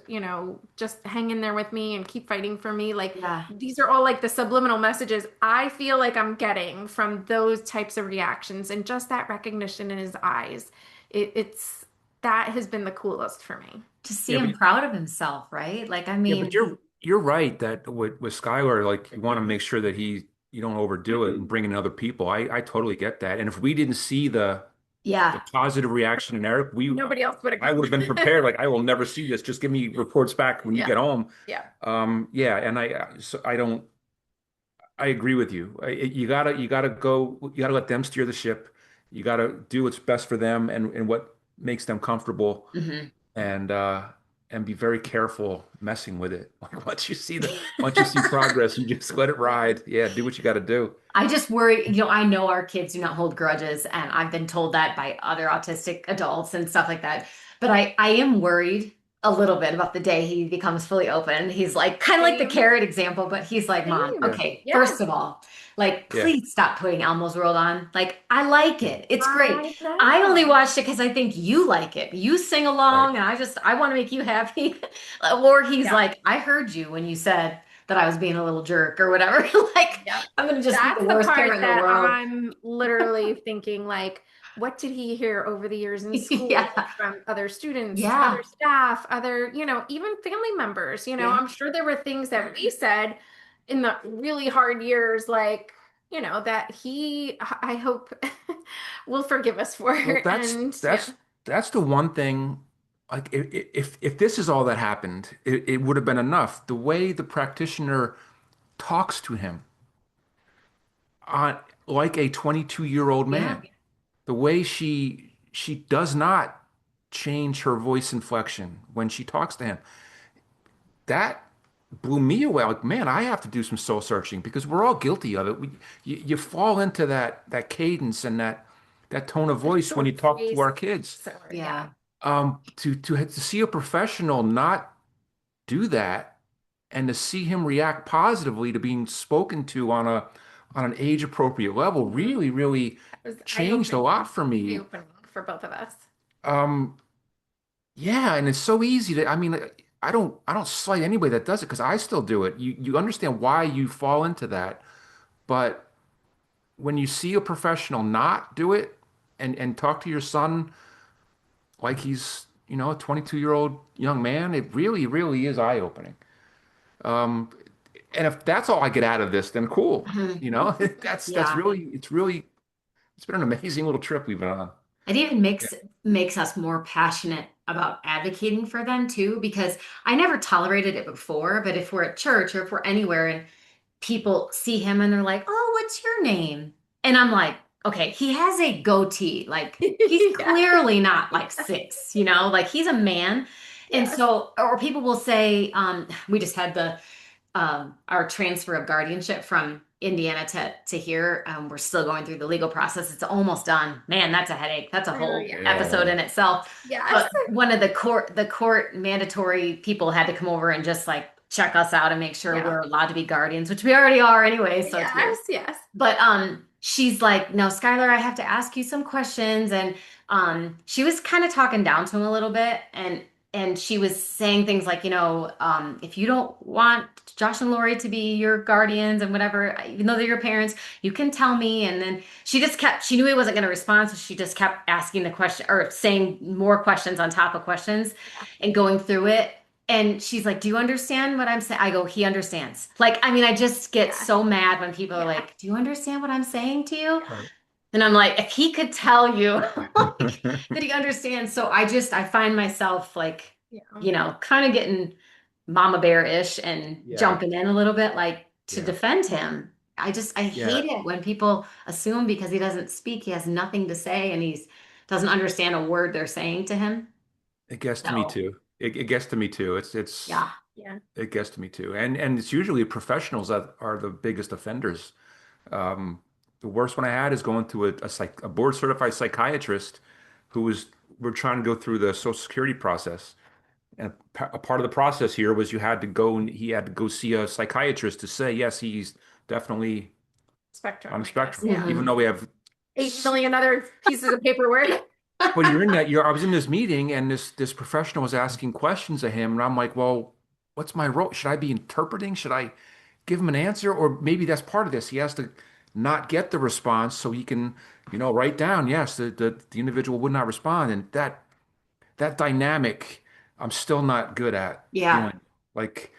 just hang in there with me and keep fighting for me. Like Yeah. these are all like the subliminal messages I feel like I'm getting from those types of reactions and just that recognition in his eyes. It's that has been the coolest for me. To see Yeah, but him proud of himself, right? Like, I yeah, but mean, you're right that with Skylar, like you want to make sure that you don't overdo it and bring in other people. I totally get that. And if we didn't see the yeah. positive reaction in Eric, Nobody else would have I would have been come. prepared. Like I will never see this. Just give me reports back when you Yeah. get home. Yeah. Yeah, and I don't. I agree with you. You gotta go. You gotta let them steer the ship. You gotta do what's best for them and what makes them comfortable, Hmm. and uh, and be very careful messing with it. Like once you see progress, you just let it Yeah. ride. Yeah, do what you got to do. I just worry, I know our kids do not hold grudges, and I've been told that by other autistic adults and stuff like that. But I am worried a little bit about the day he becomes fully open. He's like kind of like the Same. carrot example, but he's like, Mom, Same. Yeah, okay, Yeah. first of all, like, yeah. please stop putting Elmo's World on. Like, I like Yeah. it. It's great. I I only know. watched it because I think you like it. You sing Right. along, and I want to make you happy. Or he's Yeah. like, I heard you when you said that I was being a little jerk or whatever. Like, Yep. I'm gonna just be the That's the worst parent part in the that world. I'm literally thinking, like, what did he hear over the years in school Yeah. from other students, other Yeah. staff, other, even family members? Yeah. I'm sure there were things that we said in the really hard years, like, that I hope will forgive us for. Well, And yeah, that's the one thing. Like if this is all that happened, it would have been enough. The way the practitioner talks to him on like a 22-year-old Yeah. man, the way she does not change her voice inflection when she talks to him, that blew me away. Like, man, I have to do some soul searching because we're all guilty of it. You fall into that cadence and that tone of the voice when you short talk to voice. our kids. So yeah, Yeah. To see a professional not do that and to see him react positively to being spoken to on an age appropriate level Mhm. really, really It was changed a lot for me. eye-opening for both of us. Um, yeah, and it's so easy to, I mean, I don't slight anybody that does it because I still do it. You understand why you fall into that, but when you see a professional not do it and talk to your son like he's, a 22-year-old young man, it really, really is eye-opening. Um, and if that's all I get out of this, then cool. Mhm. That's Yeah. really, it's been an amazing little trip we've been on. It even Yeah. makes us more passionate about advocating for them too, because I never tolerated it before, but if we're at church or if we're anywhere and people see him and they're like, "Oh, what's your name?" And I'm like, "Okay, he has a goatee. Like he's Yeah. clearly not like six, like he's a man." And Yes. so, or people will say, we just had our transfer of guardianship from Indiana to here. We're still going through the legal process. It's almost done. Man, that's a headache. That's a Oh whole yeah. episode Yeah. in itself. Yes. But one of the court mandatory people had to come over and just like check us out and make sure Yeah. we're allowed to be guardians, which we already are anyway, so it's weird. Yes. Yes. But she's like, "No, Skylar, I have to ask you some questions." And she was kind of talking down to him a little bit, and she was saying things like, if you don't want Josh and Lori to be your guardians and whatever, even though they're your parents, you can tell me. And then she knew he wasn't going to respond, so she just kept asking the question or saying more questions on top of questions and going through it. And she's like, "Do you understand what I'm saying?" I go, "He understands." Like, I mean, I just get Yeah. so mad when people are Yeah. like, "Do you understand what I'm saying to you?" Right. And I'm like, if he could tell you like that he understands. So I find myself like, Yeah. kind of getting mama bear-ish and Yeah. jumping in a little bit like to Yeah. defend him. I Yeah. hate it when people assume because he doesn't speak, he has nothing to say and he's doesn't understand a word they're saying to him. It gets to me So, too. It gets to me too. It's yeah. Yeah. it gets to me too. And it's usually professionals that are the biggest offenders. Um, the worst one I had is going to a board certified psychiatrist who was we're trying to go through the Social Security process. And a part of the process here was he had to go see a psychiatrist to say, yes, he's definitely on Spectrum, the I guess. spectrum, Yeah. even Hmm. though we have 8 million other pieces of paperwork. But you're in that, I was in this meeting and this professional was asking questions of him, and I'm like, well, what's my role? Should I be interpreting? Should I give him an answer? Or maybe that's part of this. He has to not get the response so he can, write down, yes, the individual would not respond. And that dynamic, I'm still not good at Yeah, doing. Like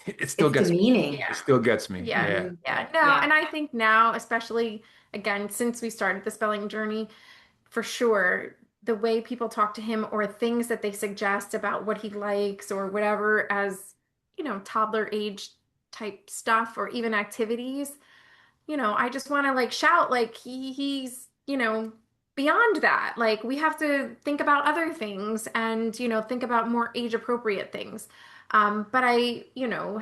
it still it's gets me. demeaning. It Yeah. still gets me. Yeah. Yeah. Hmm. Yeah. No, Yeah. and I think now, especially again, since we started the spelling journey, for sure, the way people talk to him or things that they suggest about what he likes or whatever as, toddler age type stuff or even activities, I just want to like shout like he's, beyond that. Like we have to think about other things and, think about more age appropriate things. But I,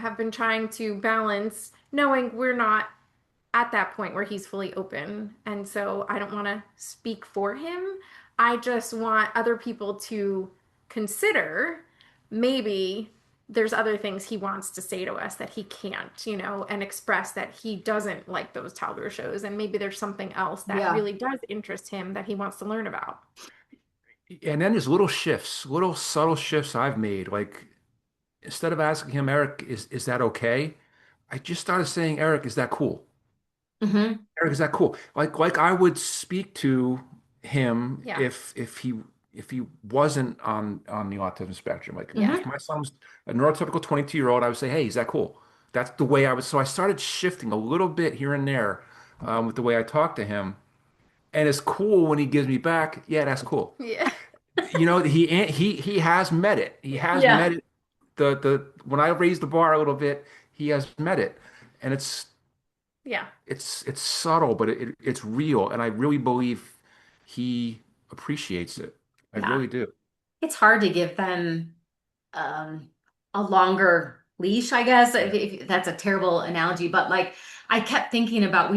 have been trying to balance knowing we're not at that point where he's fully open. And so I don't want to speak for him. I just want other people to consider maybe there's other things he wants to say to us that he can't, and express that he doesn't like those toddler shows. And maybe there's something else that Yeah. really does interest him that he wants to learn about. And then there's little shifts, little subtle shifts I've made. Like instead of asking him, Eric, is that okay? I just started saying, Eric, is that cool? Hmm. Eric, is that cool? Like I would speak to him Yeah. if he wasn't on the autism spectrum. Like Yeah. if Hmm. my son was a neurotypical 22-year-old, I would say, hey, is that cool? That's the way I was. So I started shifting a little bit here and there with the way I talk to him. And it's cool when he gives me back, yeah, that's cool. Yeah. He has met it. He has met Yeah. it. The when I raised the bar a little bit, he has met it. And Yeah. it's subtle, but it's real, and I really believe he appreciates it. I Yeah. really do. It's hard to give them um, a longer leash, I guess, Yeah. if that's a terrible analogy. But like, I kept thinking about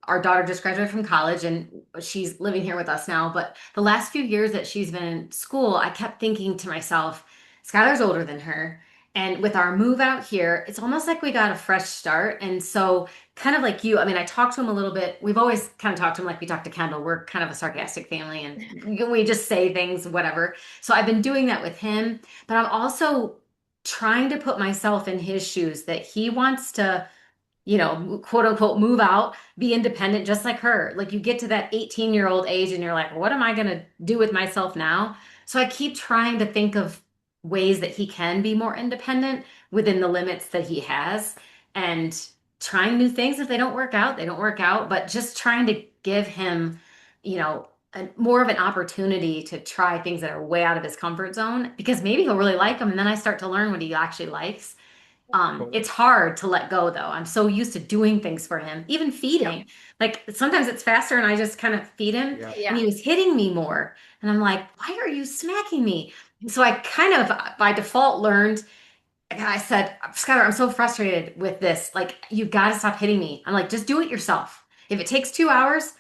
our daughter just graduated from college and she's living here with us now. But the last few years that she's been in school, I kept thinking to myself, Skylar's older than her. And with our move out here, it's almost like we got a fresh start. And so, kind of like you, I mean, I talked to him a little bit. We've always kind of talked to him like we talked to Kendall. We're kind of a sarcastic family and we just say things, whatever. So I've been doing that with him, but I'm also trying to put myself in his shoes that he wants to, quote unquote, move out, be independent, just like her. Like you get to that 18-year-old age and you're like, what am I going to do with myself now? So I keep trying to think of ways that he can be more independent within the limits that he has and trying new things. If they don't work out, they don't work out, but just trying to give him, more of an opportunity to try things that are way out of his comfort zone because maybe he'll really like them. And then I start to learn what he actually likes. Well, It's hard to let go though. I'm so used to doing things for him, even Yep. feeding. Like sometimes it's faster and I just kind of feed him yeah. and Yeah. he was hitting me more. And I'm like, why are you smacking me? So I kind of by default learned, and I said, Skylar, I'm so frustrated with this. Like, you've got to stop hitting me. I'm like, just do it yourself. If it takes 2 hours,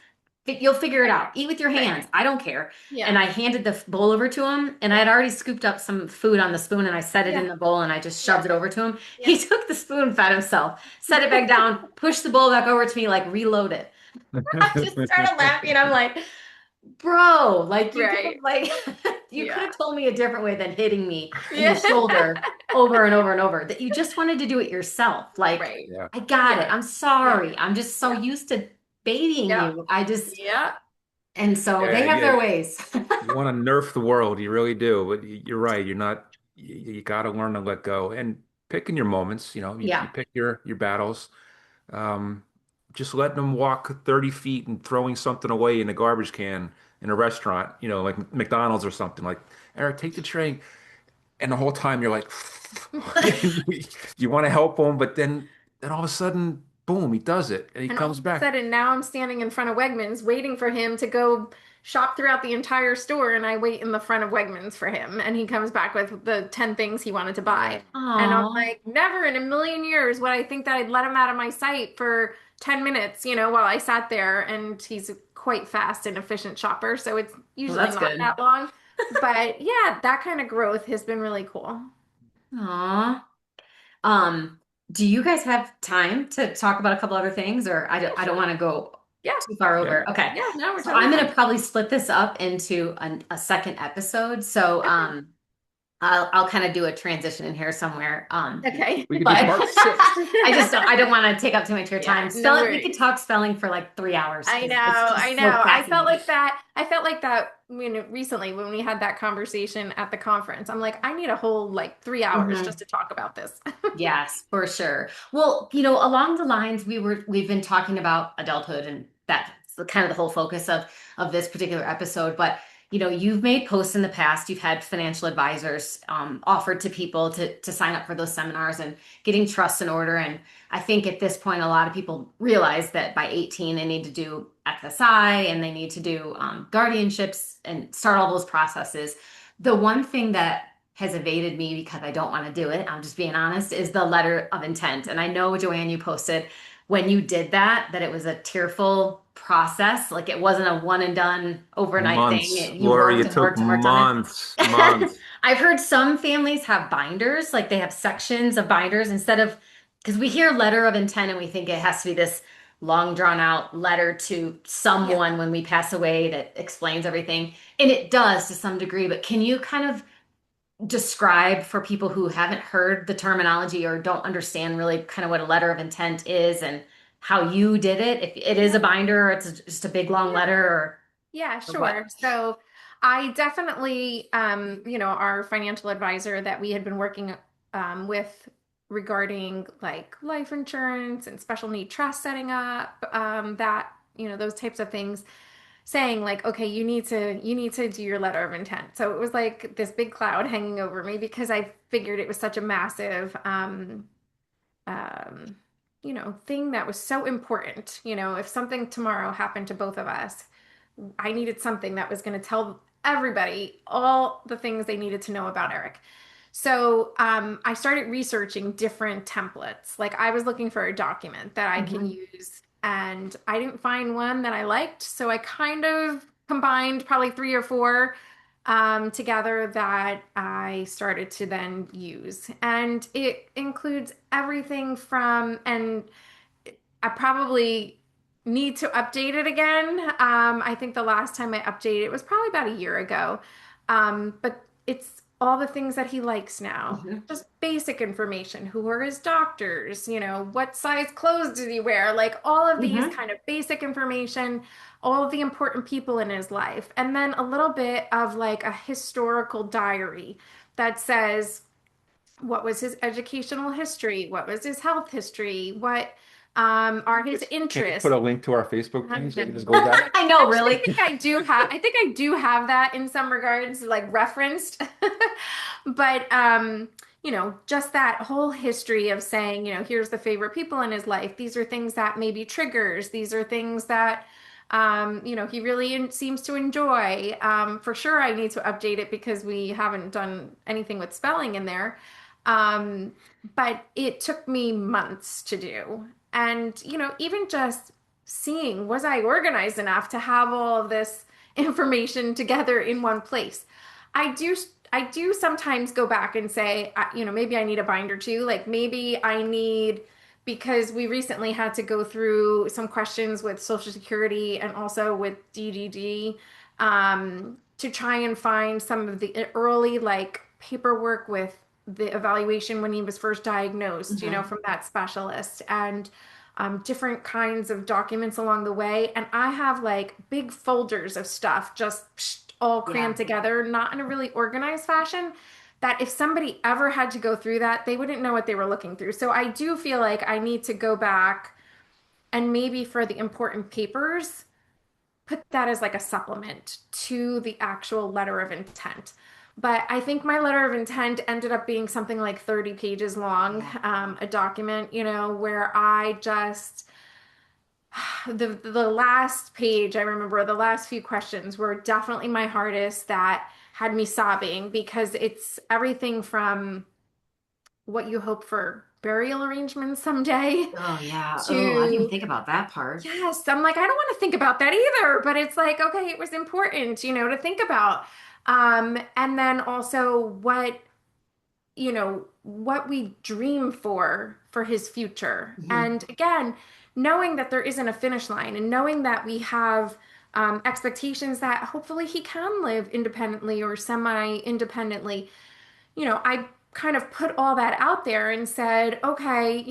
you'll figure it Right. out. Eat with your Right. hands. I don't care. And Yeah. I handed the bowl over to him, and I had already scooped up some food on the spoon, and I set it in Yeah. the bowl, and I just Yeah. shoved it over to him. Yeah. He took the spoon, fed himself, set it back down, pushed the bowl back over to me, like reload it. I just started laughing. I'm like, bro, like you could have Right. like you could Yeah. have told me a different way than hitting me in the Yeah. shoulder over and over and over. That you just wanted to do it yourself. Like, Right. Yeah. I got it. Yeah. I'm Yeah. sorry. I'm just so Yeah. used to baiting Yeah. you. I just Yeah. and so Yeah, they have yeah. their ways. You want to nerf the world, you really do. But you're right. You're not. You got to learn to let go and picking your moments. You Yeah. pick your battles. Um, just letting them walk 30 feet and throwing something away in a garbage can in a restaurant. Like McDonald's or something. Like Eric, take the tray. And the whole time you're like, you want to help him, but then all of a sudden, boom, he does it, and he And all of comes a back. sudden, now I'm standing in front of Wegmans waiting for him to go shop throughout the entire store, and I wait in the front of Wegmans for him, and he comes back with the 10 things he wanted to Yeah. buy. And I'm Aw. like, never in a million years would I think that I'd let him out of my sight for 10 minutes, while I sat there, and he's quite fast and efficient shopper, so it's Well, usually that's not good. that long. But yeah, that kind of growth has been really cool. Aw. Um, do you guys have time to talk about a couple other things, or Yeah, I don't sure. want to go? Yeah. Too far Yeah. over. Okay. Yeah. No, we're So totally I'm going fine. to probably split this up into a second episode. So Okay. I'll kind of do a transition in here somewhere. Okay. We could do But part six. I don't want to take up too much of your Yeah. time. No Spell it. We could worries. talk spelling for like 3 hours I know, because it's I just so know. I felt fascinating. like that. I felt like that, recently when we had that conversation at the conference. I'm like, I need a whole like 3 hours just Mhm. to talk about this. Yes, for sure. Well, along the lines we've been talking about adulthood, and that's kind of the whole focus of this particular episode. But you've made posts in the past. You've had financial advisors offered to people to sign up for those seminars and getting trusts in order. And I think at this point, a lot of people realize that by 18 they need to do FSI and they need to do guardianships and start all those processes. The one thing that has evaded me because I don't want to do it, I'm just being honest, is the letter of intent. And I know, Joanne, you posted when you did that it was a tearful process. Like it wasn't a one and done overnight thing. Months, You Lori, worked it and took worked and worked on it. months. I've heard some families have binders, like they have sections of binders instead of, because we hear letter of intent and we think it has to be this long drawn out letter to Yeah. someone when we pass away that explains everything. And it does to some degree, but can you kind of describe for people who haven't heard the terminology or don't understand really kind of what a letter of intent is and how you did it? If it is Yeah. a binder or it's just a big long Yeah. letter Yeah, or what? sure. So I definitely, our financial advisor that we had been working with regarding like life insurance and special need trust setting up, those types of things, saying like, okay, you need to do your letter of intent. So it was like this big cloud hanging over me because I figured it was such a massive um, thing that was so important. If something tomorrow happened to both of us, I needed something that was going to tell everybody all the things they needed to know about Eric. So I started researching different templates. Like I was looking for a document that I can Hmm. use, and I didn't find one that I liked. So I kind of combined probably three or four together that I started to then use. And it includes everything from, and I probably need to update it again. I think the last time I updated it was probably about a year ago. But it's all the things that he likes now. Hmm. Just basic information. Who are his doctors? What size clothes did he wear? Like all of these Hmm. kind of basic information, all of the important people in his life. And then a little bit of like a historical diary that says, what was his educational history? What was his health history? What are his Can't you put interests? a link to our Facebook page so you just go back? I know, Actually, really. I think I do have that in some regards, like referenced. But just that whole history of saying, here's the favorite people in his life. These are things that maybe triggers. These are things that he really seems to enjoy. For sure, I need to update it because we haven't done anything with spelling in there. Um, but it took me months to do. And, even just seeing, was I organized enough to have all of this information together in one place? I do I do sometimes go back and say, maybe I need a binder too. Like maybe I need, because we recently had to go through some questions with Social Security and also with DDD, to try and find some of the early like paperwork with the evaluation when he was first diagnosed, Hmm. from that specialist, and different kinds of documents along the way. And I have like big folders of stuff just all crammed Yeah. together, not in a really organized fashion. That if somebody ever had to go through that, they wouldn't know what they were looking through. So I do feel like I need to go back and maybe for the important papers, put that as like a supplement to the actual letter of intent. But I think my letter of intent ended up being something like 30 pages long, Yeah. a document, where I just, the last page, I remember the last few questions were definitely my hardest, that had me sobbing because it's everything from what you hope for burial arrangements someday Oh, yeah. Oh, I didn't even to, think about that part. yes, I'm like, I don't want to think about that either, but it's like, okay, it was important, to think about. And then also what we dream for his future. Mhm. And again, knowing that there isn't a finish line and knowing that we have expectations that hopefully he can live independently or semi-independently, I kind of put all that out there and said, okay,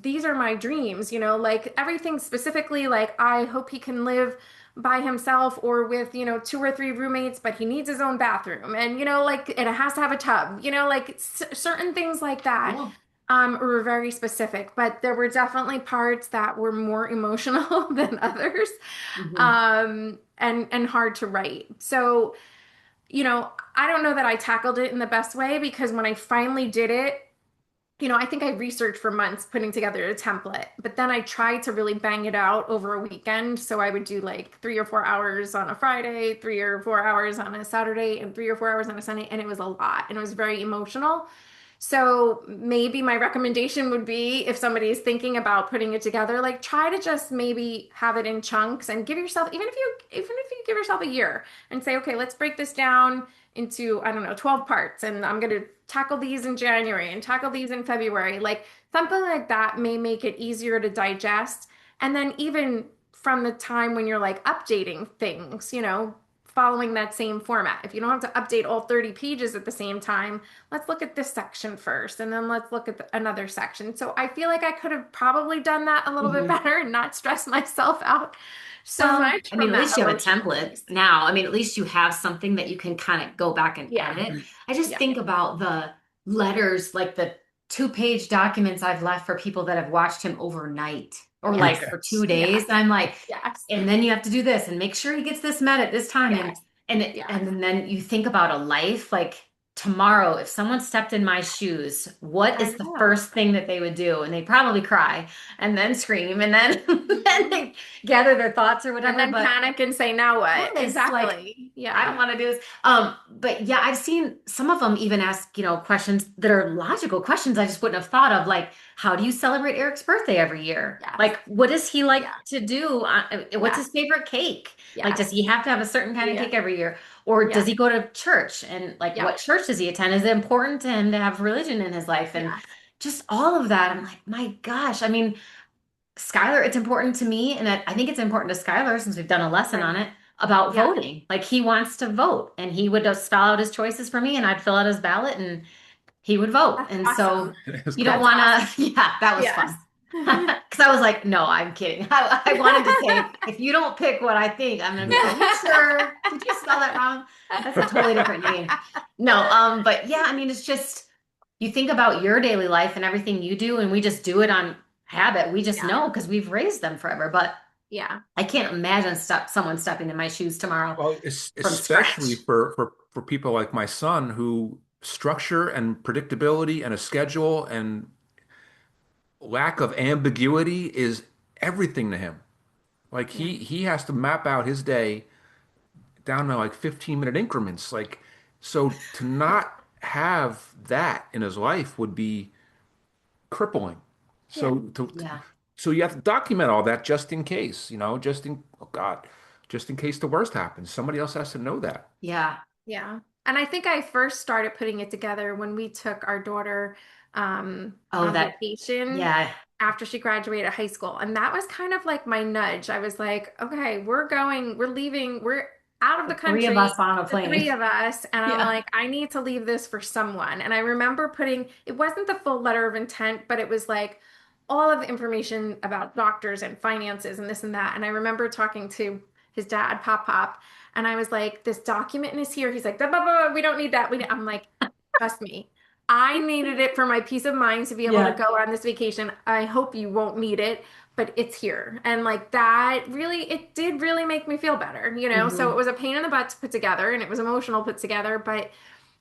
these are my dreams, like everything specifically, like I hope he can live by himself or with, two or three roommates, but he needs his own bathroom. And, like, and it has to have a tub, like certain things like that. Yeah. Were very specific, but there were definitely parts that were more emotional than others, Mhm. and hard to write. So, I don't know that I tackled it in the best way because when I finally did it, I think I researched for months putting together a template, but then I tried to really bang it out over a weekend. So I would do like 3 or 4 hours on a Friday, 3 or 4 hours on a Saturday, and 3 or 4 hours on a Sunday. And it was a lot and it was very emotional. So maybe my recommendation would be if somebody is thinking about putting it together, like try to just maybe have it in chunks and give yourself, even if you give yourself a year and say, okay, let's break this down into, I don't know, 12 parts and I'm going to tackle these in January and tackle these in February. Like something like that may make it easier to digest. And then even from the time when you're like updating things, following that same format. If you don't have to update all 30 pages at the same time, let's look at this section first and then let's look at another section. So I feel like I could have probably done that a little bit Mhm. better and not stress myself out so Well, much I mean, from at that least you have a emotional template piece. now. I mean, at least you have something that you can kind of go back and Yeah. edit. I just Yeah. think about the letters, like the 2-page documents I've left for people that have watched him overnight or like Yes. for 2 days. Yes. And I'm like, Yes. and then you have to do this and make sure he gets this met at this time. And Yes. and Yes. and then you think about a life like tomorrow, if someone stepped in my shoes, what I is the know. first thing that they would do? And they'd probably cry and then scream and then then Mhm. they gather their thoughts or And whatever. then But panic and say, now what? yes, like Exactly. I don't Yeah. want to do this. But yeah, I've seen some of them even ask, questions that are logical questions I just wouldn't have thought of, like, how do you celebrate Eric's birthday every year? Yes. Like, what does he like Yeah. to do? What's Yes. his favorite cake? Like, does Yes. he have to have a certain kind of Yeah. cake every year? Or Yeah. does he go to church? And like, Yeah. what church does he attend? Is it important to him to have religion in his life? And Yes. just all of that. I'm like, my gosh. I mean, Skylar, it's important to me, and I think it's important to Skylar since we've done a lesson on Right. it about Yeah. voting. Like he wants to vote, and he would just spell out his choices for me, and I'd fill out his ballot, and he would vote. That's And so awesome. It's you don't great. That's want awesome. to, yeah, that was Yes. fun. Because I was like, no, I'm kidding. I wanted to say, if you don't pick what I think, I'm gonna be, are you sure? Did you spell that wrong? That's a totally different name. No, but yeah, I mean, it's just you think about your daily life and everything you do, and we just do it on habit. We just Yeah. know because we've raised them forever. But Yeah. I can't imagine someone stepping in my shoes tomorrow Well, from especially scratch. for people like my son who structure and predictability and a schedule and lack of ambiguity is everything to him. Like Yeah. he has to map out his day down to like 15-minute increments. Like so to not have that in his life would be crippling. Yeah. So so you have to document all that just in case, just in oh God, just in case the worst happens. Somebody else has to know that. Yeah. Yeah. And I think I first started putting it together when we took our daughter Oh, on that, vacation yeah. after she graduated high school. And that was kind of like my nudge. I was like, okay, we're leaving, we're out of the The three of country, us on a the three plane. of us. And I'm Yeah. like, I need to leave this for someone. And I remember putting, it wasn't the full letter of intent, but it was like all of the information about doctors and finances and this and that. And I remember talking to his dad, Pop Pop, and I was like, this document is here. He's like, "Blah, blah, blah, we don't need that. I'm like, trust me. I needed it for my peace of mind to be able to Yeah. go on this vacation. I hope you won't need it, but it's here." And like that really, it did really make me feel better. So it Hmm. was a pain in the butt to put together and it was emotional put together, but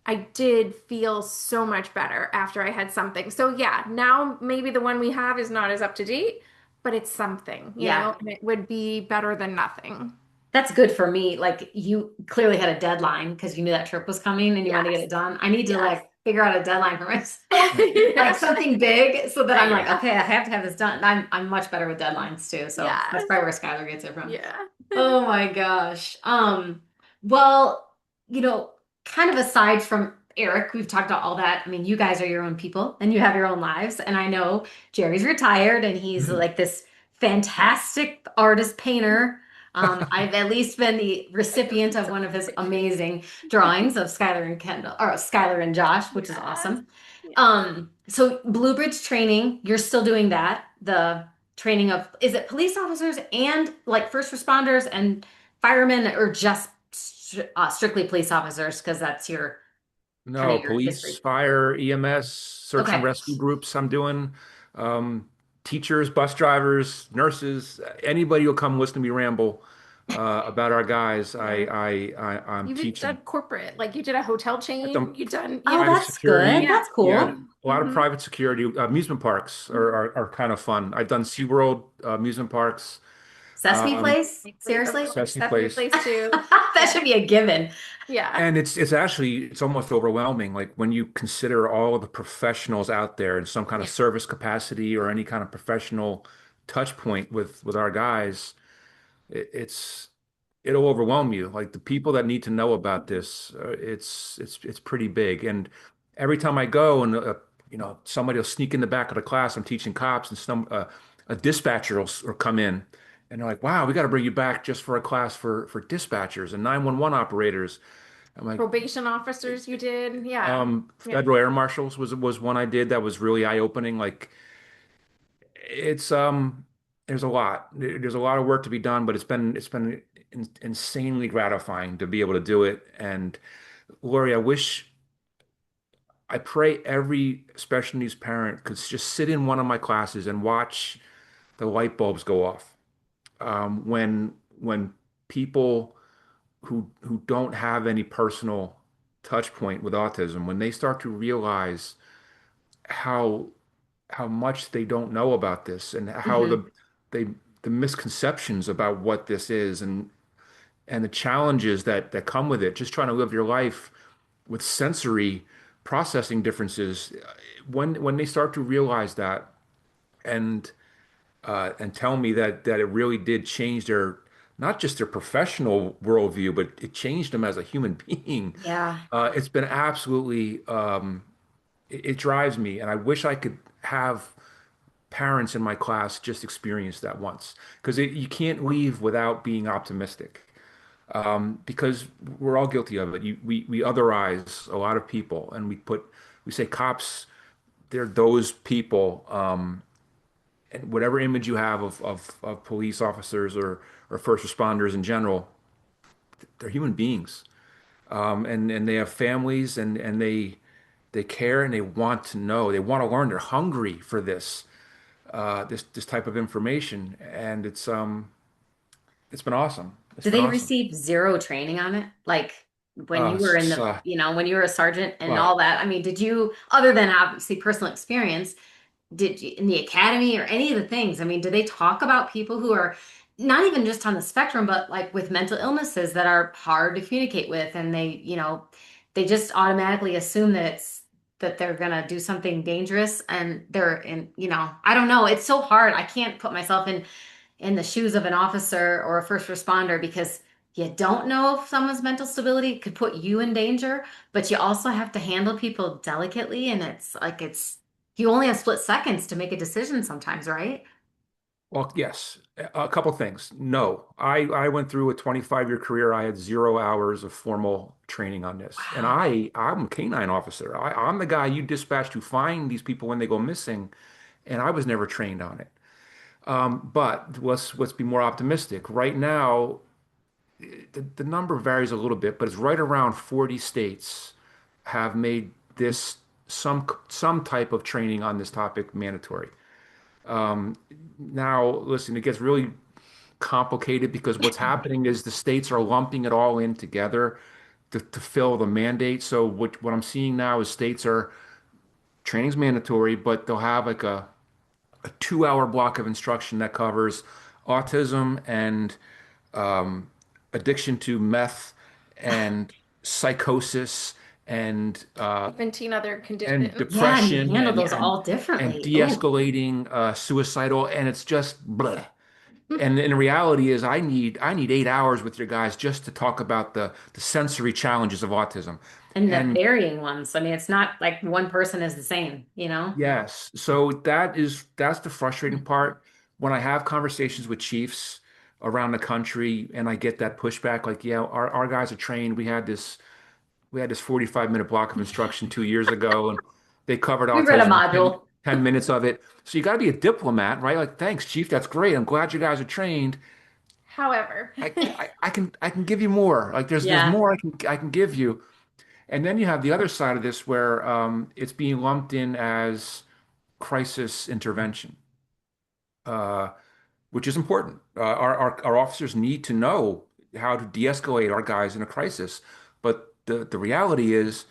I did feel so much better after I had something. So yeah, now maybe the one we have is not as up to date, but it's something, Yeah. and it would be better than nothing. That's good for me. Like you clearly had a deadline because you knew that trip was coming and you wanted to get Yes. it done. I need to Yes. like figure out a deadline for myself, like Yeah. something big so that I'm like, Yeah. okay, I have to have this done. I'm much better with deadlines too. So Yeah. that's probably where Skylar gets it from. Yeah. Oh my gosh. Well, you know, kind of aside from Eric, we've talked about all that. I mean, you guys are your own people and you have your own lives. And I know Jerry's retired and he's like this fantastic artist painter. I've at least been the recipient of one of his amazing drawings of Skylar and Kendall, or Skylar and Josh, which is Yes. awesome. Yeah. So Blue Bridge training, you're still doing that. The training of, is it police officers and like first responders and firemen, or just strictly police officers? Because that's your kind No, of your police, history. fire, EMS, search and Okay. rescue groups I'm doing, um, teachers, bus drivers, nurses, anybody will come listen to me ramble about our guys. Yeah. I'm You've done teaching. corporate, like you did a hotel I've chain. done You've done, Oh, private that's good. security. yeah. That's Yeah, cool. a lot of Hmm. private security. Amusement parks are kind of fun. I've done SeaWorld amusement parks, Sesame um, Place? Of Seriously? course, Sesame Sesame Place. Place too. That Yeah. should be a given. Yeah. And it's actually it's almost overwhelming. Like when you consider all of the professionals out there in some kind of Yeah. service capacity or any kind of professional touch point with our guys, it's it'll overwhelm you. Like the people that need to know about this, it's pretty big. And every time I go and somebody will sneak in the back of the class, I'm teaching cops, and some a dispatcher will come in, and they're like, "Wow, we got to bring you back just for a class for dispatchers and 911 operators." I'm like, Probation officers you did. Yeah. Yeah. Federal Air Marshals was one I did that was really eye-opening. Like it's there's a lot. There's a lot of work to be done, but it's been insanely gratifying to be able to do it. And Lori, I pray every special needs parent could just sit in one of my classes and watch the light bulbs go off. When people who don't have any personal touch point with autism, when they start to realize how how much they don't know about this and how Hmm. they the misconceptions about what this is and the challenges that come with it, just trying to live your life with sensory processing differences. When they start to realize that and and tell me that it really did change their not just their professional worldview, but it changed them as a human being. Yeah. It's been absolutely it drives me, and I wish I could have parents in my class just experience that once because you can't leave without being optimistic because we're all guilty of it. We otherize a lot of people, and we say cops, they're those people. And whatever image you have of police officers or first responders in general, they're human beings, and they have families, and they care and they want to know, they want to learn, they're hungry for this type of information, and it's been awesome. It's Do been they awesome. receive zero training on it? Like when Uh, you were in s- the, uh, when you were a sergeant and well, all that? I mean, did you, other than obviously personal experience, did you in the academy or any of the things? I mean, do they talk about people who are not even just on the spectrum, but like with mental illnesses that are hard to communicate with, and they just automatically assume that they're gonna do something dangerous, and they're in, I don't know. It's so hard. I can't put myself in the shoes of an officer or a first responder because you don't know if someone's mental stability could put you in danger, but you also have to handle people delicately, and it's like you only have split seconds to make a decision sometimes, right? well, yes. A couple things. No, I went through a 25-year career. I had 0 hours of formal training on this, and Wow. I'm a canine officer. I'm the guy you dispatch to find these people when they go missing, and I was never trained on it. But let's be more optimistic. Right now, the number varies a little bit, but it's right around 40 states have made this some type of training on this topic mandatory. Um, Now, listen, it gets really complicated because what's happening is the states are lumping it all in together to fill the mandate. So what I'm seeing now is states are training's mandatory, but they'll have like a 2 hour block of instruction that covers autism and um, addiction to meth and psychosis Seventeen other and conditions. Yeah, and you depression handle those and all differently. Oh, de-escalating suicidal, and it's just bleh. And the reality is I need 8 hours with your guys just to talk about the sensory challenges of autism. And the And varying ones. I mean, it's not like one person is the same, you know? yes, so that's the frustrating part when I have conversations with chiefs around the country and I get that pushback like, yeah, our guys are trained. We had this 45-minute block of instruction 2 years ago, and they covered We read a autism in module. 10 minutes of it. So you got to be a diplomat, right? Like, thanks, Chief. That's great. I'm glad you guys are trained. However, I can give you more. Like there's Yeah. more I can give you. And then you have the other side of this where it's being lumped in as crisis intervention, uh, which is important. Our officers need to know how to de-escalate our guys in a crisis. But the reality is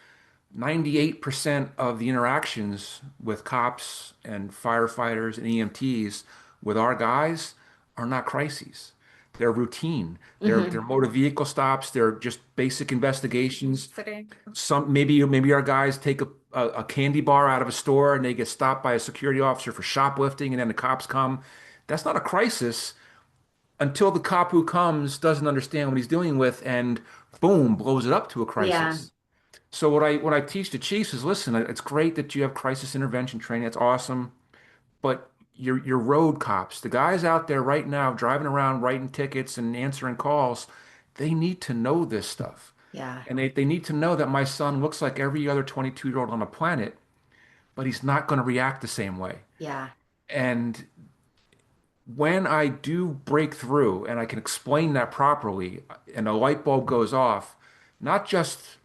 98% of the interactions with cops and firefighters and EMTs with our guys are not crises. They're routine. They're Hmm. motor vehicle stops. They're just basic investigations. sitting. Some maybe our guys take a candy bar out of a store and they get stopped by a security officer for shoplifting, and then the cops come. That's not a crisis until the cop who comes doesn't understand what he's dealing with and boom, blows it up to a Yeah. crisis. So what I teach the chiefs is, listen, it's great that you have crisis intervention training. That's awesome. But your road cops, the guys out there right now driving around writing tickets and answering calls, they need to know this stuff. Yeah. And they need to know that my son looks like every other 22-year-old on the planet, but he's not going to react the same way. Yeah. And when I do break through and I can explain that properly and a light bulb goes off, not just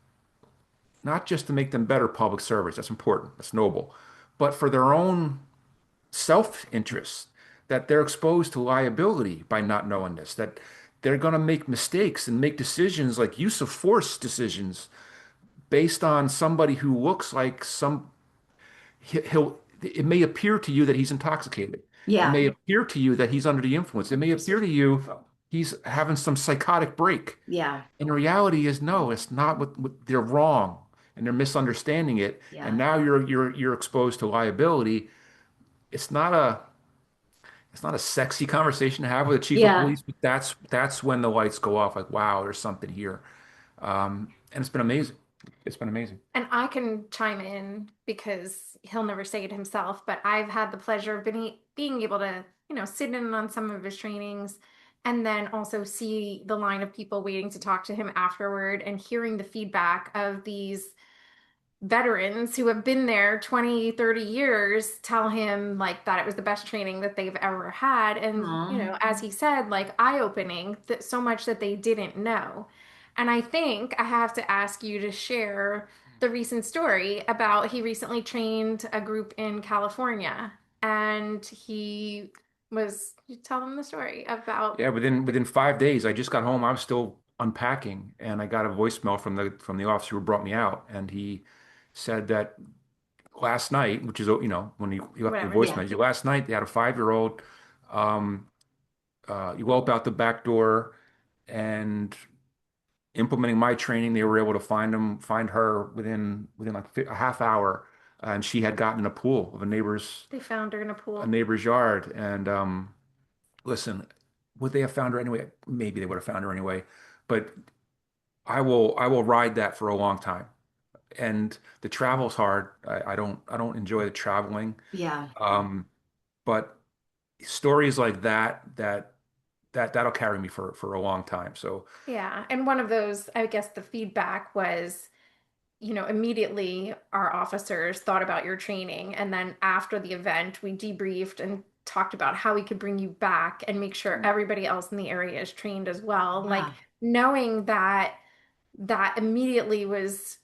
not just to make them better public servants, that's important, that's noble, but for their own self-interest, that they're exposed to liability by not knowing this, that they're going to make mistakes and make decisions like use of force decisions based on somebody who looks like he'll it may appear to you that he's intoxicated. It Yeah. may appear to you that he's under the influence. It may appear to you he's having some psychotic break. Yeah. And the reality is, no, it's not they're wrong and they're misunderstanding it. And Yeah. now you're exposed to liability. It's not a it's not a sexy conversation to have with a chief of Yeah. police, but that's when the lights go off. Like, wow, there's something here. And it's been amazing. It's been amazing. And I can chime in because he'll never say it himself, but I've had the pleasure of being able to, sit in on some of his trainings and then also see the line of people waiting to talk to him afterward and hearing the feedback of these veterans who have been there 20, 30 years tell him like that it was the best training that they've ever had. And, Aw. as he said, like eye-opening that so much that they didn't know. And I think I have to ask you to share the recent story about he recently trained a group in California and you tell them the story about Yeah, within 5 days, I just got home. I was still unpacking, and I got a voicemail from the officer who brought me out, and he said that last night, which is when he left the whatever. Yeah. voicemail, he said, last night they had a 5-year-old. Um, you go out the back door, and implementing my training, they were able to find her within like a half hour, and she had gotten in a pool of They found her in a a pool. neighbor's yard, and listen, would they have found her anyway? Maybe they would have found her anyway, but I will ride that for a long time. And the travel's hard. I don't enjoy the traveling. Yeah. Um, but stories like that'll carry me for a long time. So Yeah. And one of those, I guess the feedback was, immediately our officers thought about your training. And then after the event, we debriefed and talked about how we could bring you back and make sure everybody else in the area is trained as well. Like Yeah. knowing that immediately was,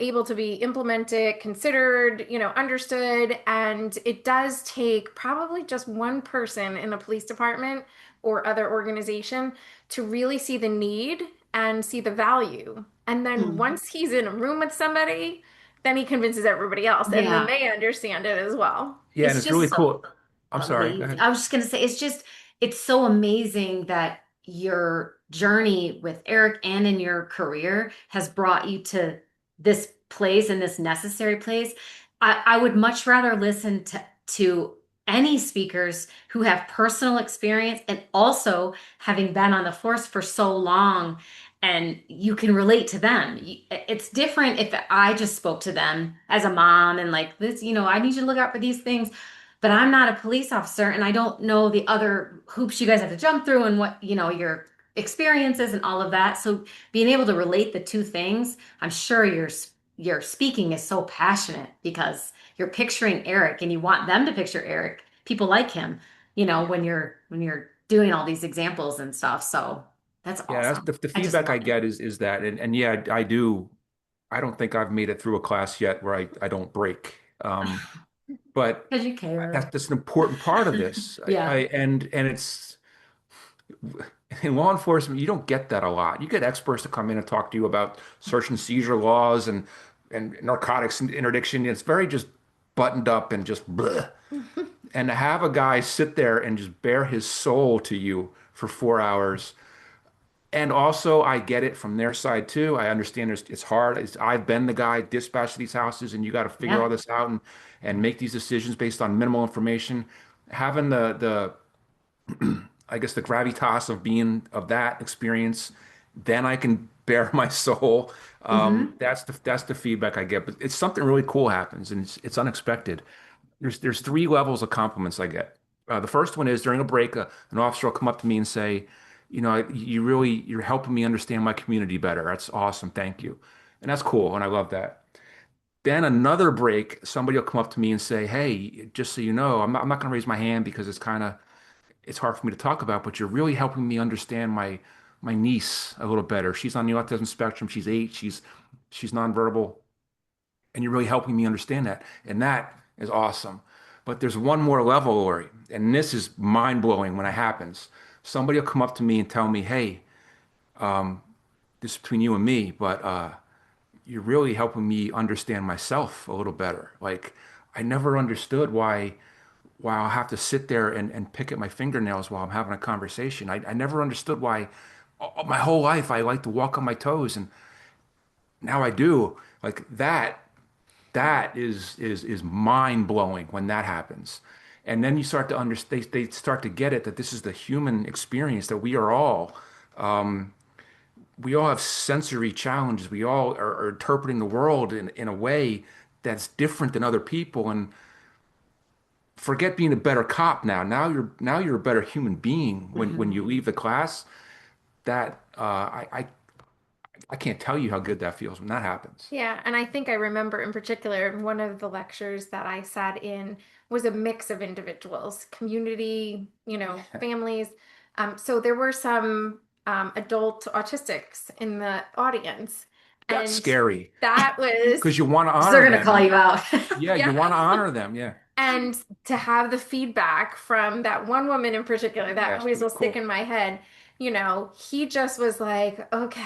able to be implemented, considered, understood. And it does take probably just one person in a police department or other organization to really see the need and see the value. And then Hmm. once he's in a room with somebody, then he convinces everybody else and then Yeah. they understand it as well. yeah, and It's it's really just so cool. I'm sorry. Go amazing. ahead. I was just gonna say, it's so amazing that your journey with Eric and in your career has brought you to this place and this necessary place. I would much rather listen to any speakers who have personal experience and also having been on the force for so long and you can relate to them. It's different if I just spoke to them as a mom and like this, I need you to look out for these things, but I'm not a police officer and I don't know the other hoops you guys have to jump through and what, your experiences and all of that. So being able to relate the two things, I'm sure your speaking is so passionate because you're picturing Eric and you want them to picture Eric, people like him, when you're doing all these examples and stuff. So that's Yeah, that's awesome. the I just feedback love I it. get is that, and yeah, I do. I don't think I've made it through a class yet where I don't break. But Because you care. that's an important part of this. Yeah. And it's in law enforcement, you don't get that a lot. You get experts to come in and talk to you about search and seizure laws and narcotics interdiction. It's very just buttoned up and just bleh. And to have a guy sit there and just bare his soul to you for 4 hours. And also, I get it from their side too. I understand it's hard. I've been the guy dispatched to these houses, and you got to figure all Yeah. this out and make these decisions based on minimal information. Having the I guess the gravitas of being of that experience, then I can bare my soul. Hmm. That's the feedback I get. But it's something really cool happens, and it's unexpected. There's three levels of compliments I get. The first one is during a break, an officer will come up to me and say, you're helping me understand my community better. That's awesome, thank you, and that's cool, and I love that. Then another break, somebody will come up to me and say, hey, just so you know, I'm not going to raise my hand because it's hard for me to talk about, but you're really helping me understand my niece a little better. She's on the autism spectrum. She's 8. She's nonverbal, and you're really helping me understand that. And that is awesome. But there's one more level, Lori, and this is mind blowing when it happens. Somebody will come up to me and tell me, "Hey, this is between you and me, but you're really helping me understand myself a little better. Like I never understood why I'll have to sit there and pick at my fingernails while I'm having a conversation. I never understood why my whole life I like to walk on my toes, and now I do. Like that is mind blowing when that happens. And then you start to understand, they start to get it that this is the human experience, that we all have sensory challenges. We all are interpreting the world in a way that's different than other people. And forget being a better cop now. Now you're a better human being when Hmm. you leave the class. That I can't tell you how good that feels when that happens. Yeah, and I think I remember in particular one of the lectures that I sat in was a mix of individuals, community, families. So there were some adult autistics in the audience, That's and scary that was, because you want to They're honor gonna them. call you out. Yeah, you want to yes. honor them. Yeah. And to have the feedback from that one woman in particular, that Yeah, it's always pretty will stick cool. in my head, he just was like, okay,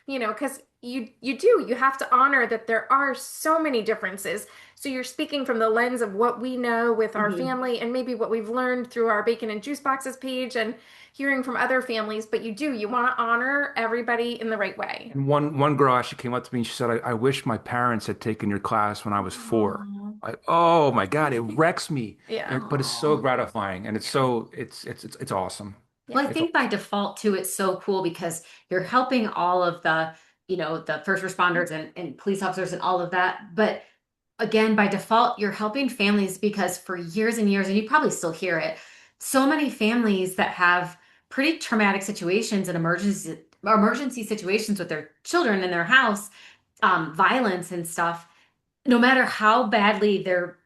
because you have to honor that there are so many differences. So you're speaking from the lens of what we know with our Hmm. family and maybe what we've learned through our Bacon and Juice Boxes page and hearing from other families, but you want to honor everybody in the right way. And one girl actually came up to me and she said, I wish my parents had taken your class when I was 4. Aw. Oh my God, it wrecks me. Yeah. But it's so Aw. gratifying and Yeah. it's awesome. Well, Yeah. I It's think by awesome. default too, it's so cool because you're helping all of the first responders and police officers and all of that. But again, by default, you're helping families because for years and years, and you probably still hear it, so many families that have pretty traumatic situations and emergency situations with their children in their house, violence and stuff, no matter how badly they're,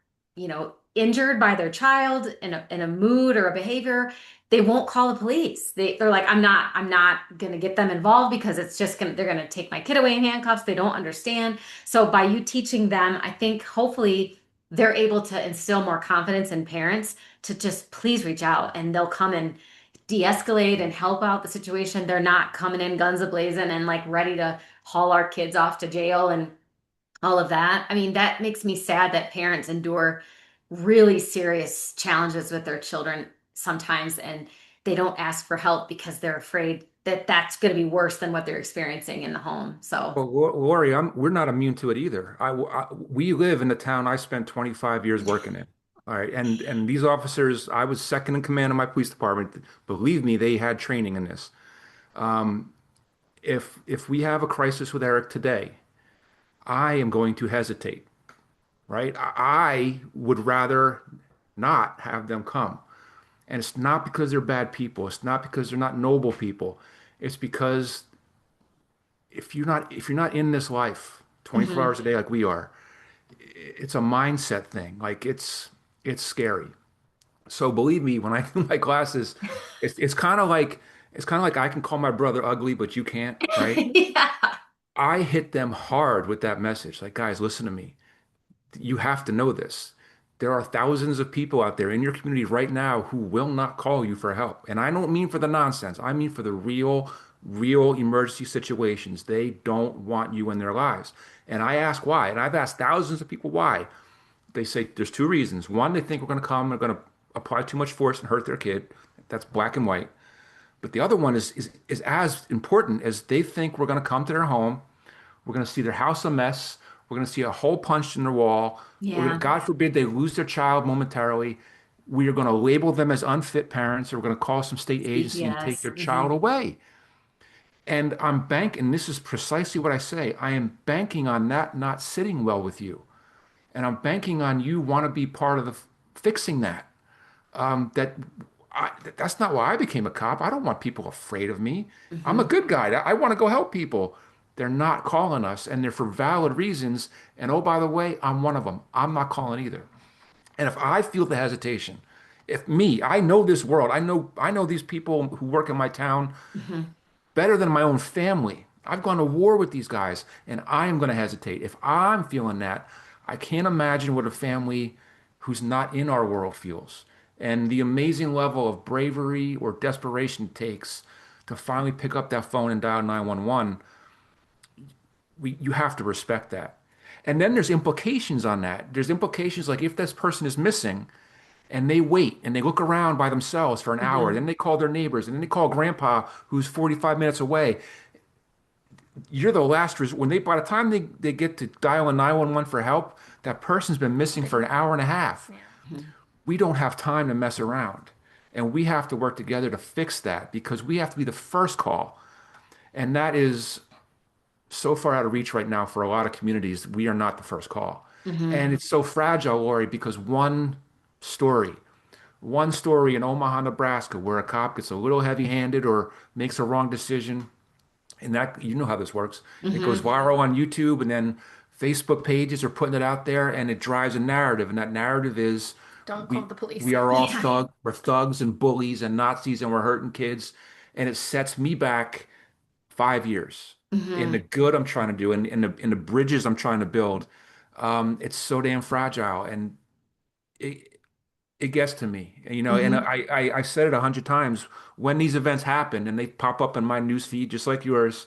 injured by their child in a mood or a behavior, they won't call the police. They're like, I'm not gonna get them involved because they're gonna take my kid away in handcuffs. They don't understand. So by you teaching them, I think hopefully they're able to instill more confidence in parents to just please reach out and they'll come and de-escalate and help out the situation. They're not coming in guns a-blazing and like ready to haul our kids off to jail and all of that. I mean, that makes me sad that parents endure really serious challenges with their children sometimes and they don't ask for help because they're afraid that that's going to be worse than what they're experiencing in the home. So, Well, Lori, we're not immune to it either. We live in the town I spent 25 years working in. All right, and these officers, I was second in command of my police department. Believe me, they had training in this. Um, if we have a crisis with Eric today, I am going to hesitate, right? I would rather not have them come. And it's not because they're bad people. It's not because they're not noble people. It's because if you're not in this life 24 Hmm. hours a day like we are, it's a mindset thing. Like it's scary. So believe me, when I do my classes, it's kind of like I can call my brother ugly, but you can't, right? Yeah. I hit them hard with that message. Like, guys, listen to me. You have to know this. There are thousands of people out there in your community right now who will not call you for help. And I don't mean for the nonsense. I mean for the real emergency situations. They don't want you in their lives. And I ask why. And I've asked thousands of people why. They say there's two reasons. One, they think we're going to come, they're going to apply too much force and hurt their kid. That's black and white. But the other one is as important as they think we're going to come to their home. We're going to see their house a mess. We're going to see a hole punched in their wall. Yeah. God forbid they lose their child momentarily. We are going to label them as unfit parents, or we're going to call some state agency and take CPS. their child away. And I'm banking, this is precisely what I say. I am banking on that not sitting well with you. And I'm banking on you want to be part of the fixing that. That that's not why I became a cop. I don't want people afraid of me. I'm a Hmm. good guy. I want to go help people. They're not calling us, and they're for valid reasons. And oh, by the way, I'm one of them. I'm not calling either. And if I feel the hesitation, if me, I know this world. I know these people who work in my town Hmm. better than my own family. I've gone to war with these guys, and I am going to hesitate. If I'm feeling that, I can't imagine what a family who's not in our world feels. And the amazing level of bravery or desperation it takes to finally pick up that phone and dial 911, you have to respect that. And then there's implications on that. There's implications like if this person is missing and they wait and they look around by themselves for an hour, Hmm. then they call their neighbors, and then they call grandpa who's 45 minutes away. You're the last resort. When by the time they get to dial a 911 for help, that person's been missing for an hour and a half. Yeah. We don't have time to mess around. And we have to work together to fix that because we have to be the first call. And that is so far out of reach right now for a lot of communities. We are not the first call. Hmm. And it's so fragile, Lori, because story, one story in Omaha, Nebraska, where a cop gets a little heavy-handed or makes a wrong decision, and that you know how this works. It goes Hmm. viral on YouTube, and then Facebook pages are putting it out there, and it drives a narrative. And that narrative is Don't call we the police. we are all Yeah. we're thugs and bullies and Nazis, and we're hurting kids. And it sets me back 5 years in the Hmm. good I'm trying to do, and in the bridges I'm trying to build. It's so damn fragile, and it it gets to me, and Hmm. I said it 100 times when these events happen and they pop up in my news feed just like yours,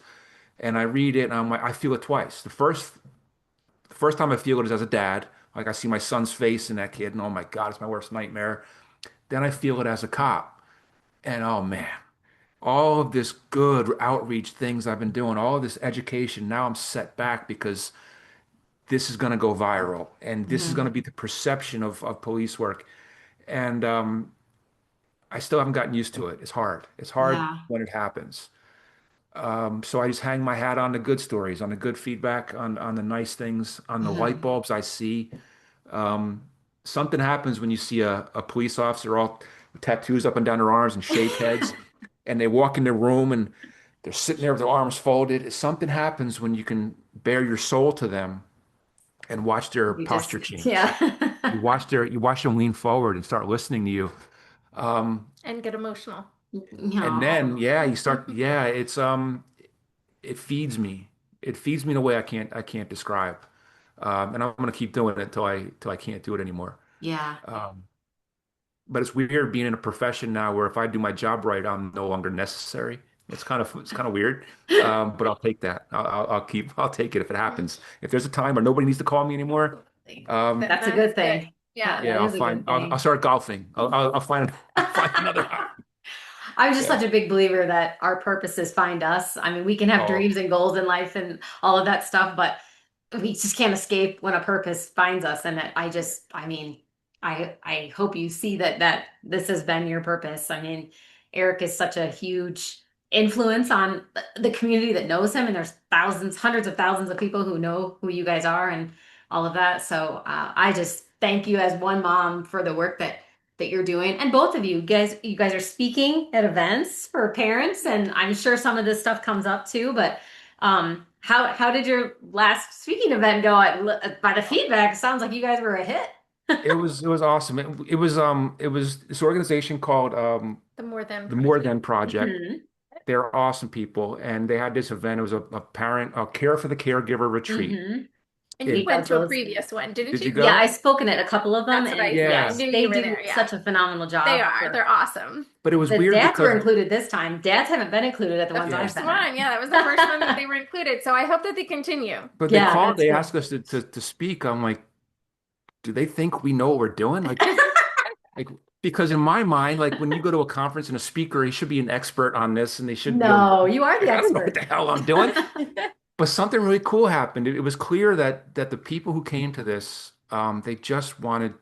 and I read it and I'm like, I feel it twice. The first time I feel it is as a dad, like I see my son's face in that kid, and oh my God, it's my worst nightmare. Then I feel it as a cop, and oh man, all of this good outreach things I've been doing, all of this education, now I'm set back because this is going to go viral, and this is going Hmm. to be the perception of police work. And I still haven't gotten used to it. It's hard. It's hard Yeah. when it happens. So I just hang my hat on the good stories, on the good feedback, on the nice things, on the light Hmm. bulbs I see. Um, Something happens when you see a police officer all tattoos up and down their arms and shaved heads, and they walk in their room and they're sitting there with their arms folded. Something happens when you can bare your soul to them and watch their You just, posture change. yeah. You watch them lean forward and start listening to you. Um, And get emotional. and No. then yeah, yeah, it feeds me. It feeds me in a way I can't describe. And I'm gonna keep doing it till I can't do it anymore. Yeah. Um, but it's weird being in a profession now where if I do my job right, I'm no longer necessary. It's kind of weird. But I'll take that. I'll take it if it happens. If there's a time where nobody needs to call me anymore, Absolutely. um, That's a That's good good. thing. Yeah. That yeah, I'll is a find good I'll thing. start golfing. I'll find another hobby. I'm just Yeah. such a big believer that our purposes find us. I mean, we can have Oh, dreams and goals in life and all of that stuff, but we just can't escape when a purpose finds us. And I mean, I hope you see that this has been your purpose. I mean, Eric is such a huge influence on the community that knows him, and there's thousands, hundreds of thousands of people who know who you guys are and all of that. So I just thank you as one mom for the work that you're doing, and both of you guys are speaking at events for parents, and I'm sure some of this stuff comes up too. But how did your last speaking event go? By the feedback, it sounds like you guys were a hit. It was awesome. It was this organization called The More Than the More Than Project. Project. Hmm. They're awesome people, and they had this event. It was a parent a care for the caregiver retreat. Hmm. And you He It went does to a those. previous one, didn't did you you? Yeah, go? I've spoken at a couple of them, That's what and I Yeah, yes, knew they you were do there. Yeah. such a phenomenal They job are. for They're awesome. but it was the weird dads were because included this time. Dads haven't been included at the The ones yeah, I've first been one, yeah, that was the first one that at. they were included. So I hope that they continue. but they Yeah, called. that's They good. asked us to speak. I'm like, do they think we know what we're doing? Like because in my mind, like when you go to a conference and a speaker, he should be an expert on this, and they should be able to. No, you are the Like, I don't know what expert. the hell I'm doing. But something really cool happened. It was clear that the people who came to this, they just wanted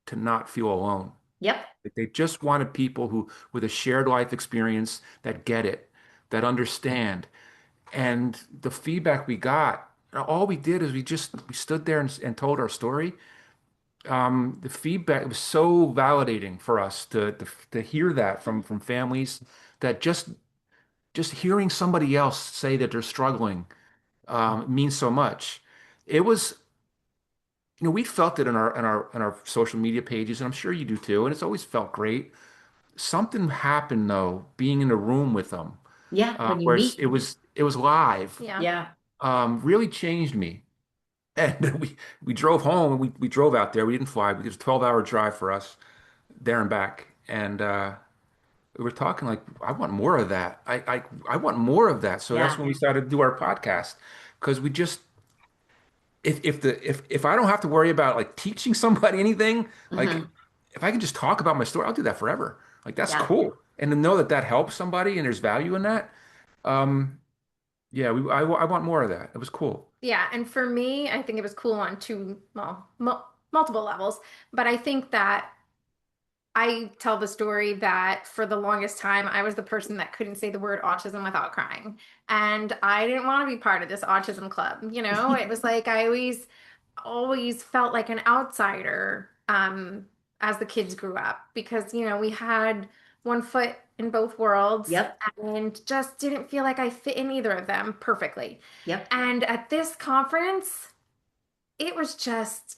to not feel alone. Yep. Like they just wanted people who with a shared life experience that get it, that understand. And the feedback we got, all we did is we stood there and told our story. The feedback was so validating for us to hear that from families that just hearing somebody else say that they're struggling means so much. It was, we felt it in our social media pages, and I'm sure you do too. And it's always felt great. Something happened though, being in a room with them, Yeah, when you where meet. it was live, Yeah. Yeah. really changed me. And we drove home and we drove out there. We didn't fly. It was a 12-hour drive for us there and back. And we were talking like, I want more of that. I want more of that. So that's Yeah. when we started to do our podcast because we just if I don't have to worry about like teaching somebody anything, like Hmm. if I can just talk about my story, I'll do that forever. Like that's Yeah. cool. And to know that that helps somebody and there's value in that, um, yeah, I want more of that. It was cool. Yeah, and for me, I think it was cool on multiple levels. But I think that I tell the story that for the longest time, I was the person that couldn't say the word autism without crying. And I didn't want to be part of this autism club. It was like I always felt like an outsider as the kids grew up because, we had one foot in both worlds Yep. and just didn't feel like I fit in either of them perfectly. Yep. And at this conference, it was just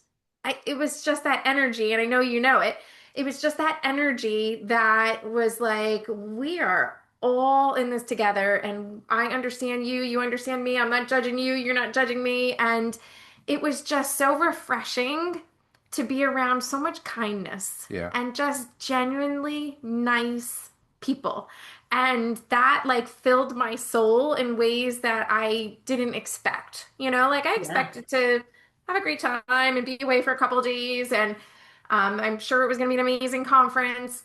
it was just that energy, and I know you know it. It was just that energy that was like, we are all in this together, and I understand you, you understand me. I'm not judging you, you're not judging me. And it was just so refreshing to be around so much kindness Yeah. and just genuinely nice people. And that like filled my soul in ways that I didn't expect. Like I Yeah. expected to have a great time and be away for a couple of days. And I'm sure it was going to be an amazing conference.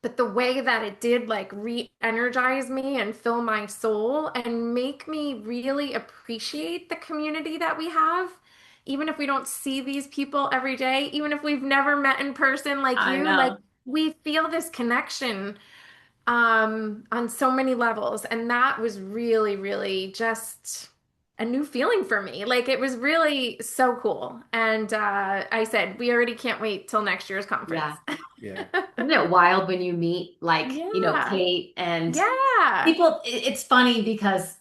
But the way that it did like re-energize me and fill my soul and make me really appreciate the community that we have, even if we don't see these people every day, even if we've never met in person like I you, like know. we feel this connection on so many levels. And that was really, really just a new feeling for me. Like it was really so cool. And I said, we already can't wait till next year's conference. Yeah. Yeah. Isn't it wild when you meet like, Yeah. Kate and Yeah. people, it's funny because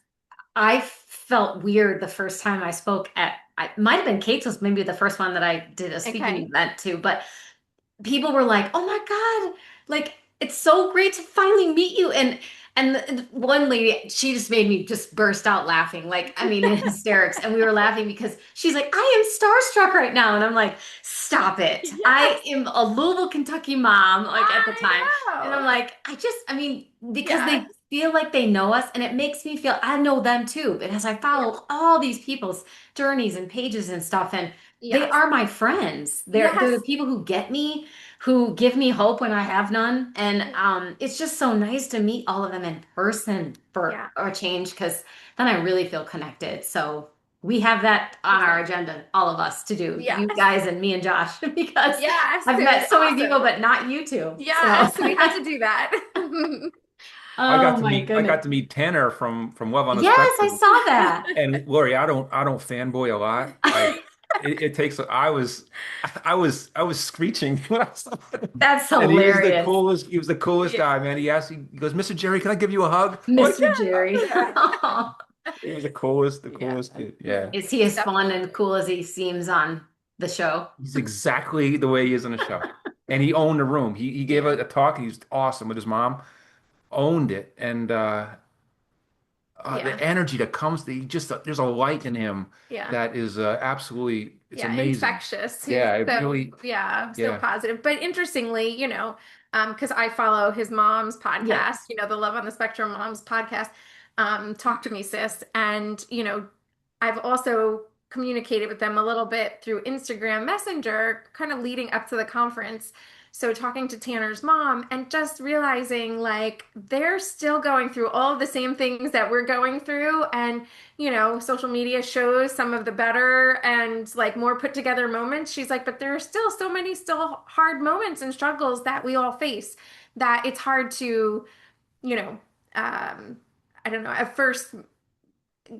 I felt weird the first time I spoke I might have been Kate's was maybe the first one that I did a speaking Okay. event to, but people were like, "Oh my God, like it's so great to finally meet you." And one lady, she just made me just burst out laughing, like I mean, in hysterics. And we were laughing because she's like, "I am starstruck right now," and I'm like, "Stop it! I Yes. am a Louisville, Kentucky mom, like at the I time." And I'm know. like, I mean, because Yeah. they feel like they know us, and it makes me feel I know them too. But as I Yeah. follow all these people's journeys and pages and stuff, and they Yes. are my friends. They're the Yes. people who get me, who give me hope when I have none. And it's just so nice to meet all of them in person for Yeah. a change because then I really feel connected. So we have that on our agenda, all of us to do, Yeah. you guys and me and Josh, because Yes, I've it was met so many people, awesome. but not you two. So, Yes, we had to do that. oh my I goodness. got to meet Tanner from Love on the Yes, I Spectrum. saw that. And Lori, I don't fanboy a lot. It takes I was screeching when I saw him. That's And hilarious. he was the coolest Yeah. guy, man. He goes, Mr. Jerry, can I give you a hug? I'm like, Mr. yeah, Jerry. yeah. He was the Yeah. coolest kid. Yeah. No, Is he he's as fun definitely and cool as he seems on the show? He's exactly the way he is in the show. And he owned the room. He gave yeah. a talk. He was awesome with his mom, owned it. And the Yeah. energy that comes, there's a light in him Yeah. that is absolutely, it's Yeah, amazing. infectious. He's Yeah, it so really, yeah, so yeah. positive. But interestingly, because I follow his mom's Yeah. podcast, the Love on the Spectrum mom's podcast, Talk to Me Sis. And, I've also communicated with them a little bit through Instagram Messenger, kind of leading up to the conference. So talking to Tanner's mom and just realizing like they're still going through all of the same things that we're going through. And social media shows some of the better and like more put together moments. She's like, but there are still so many still hard moments and struggles that we all face that it's hard to, you know, I don't know, at first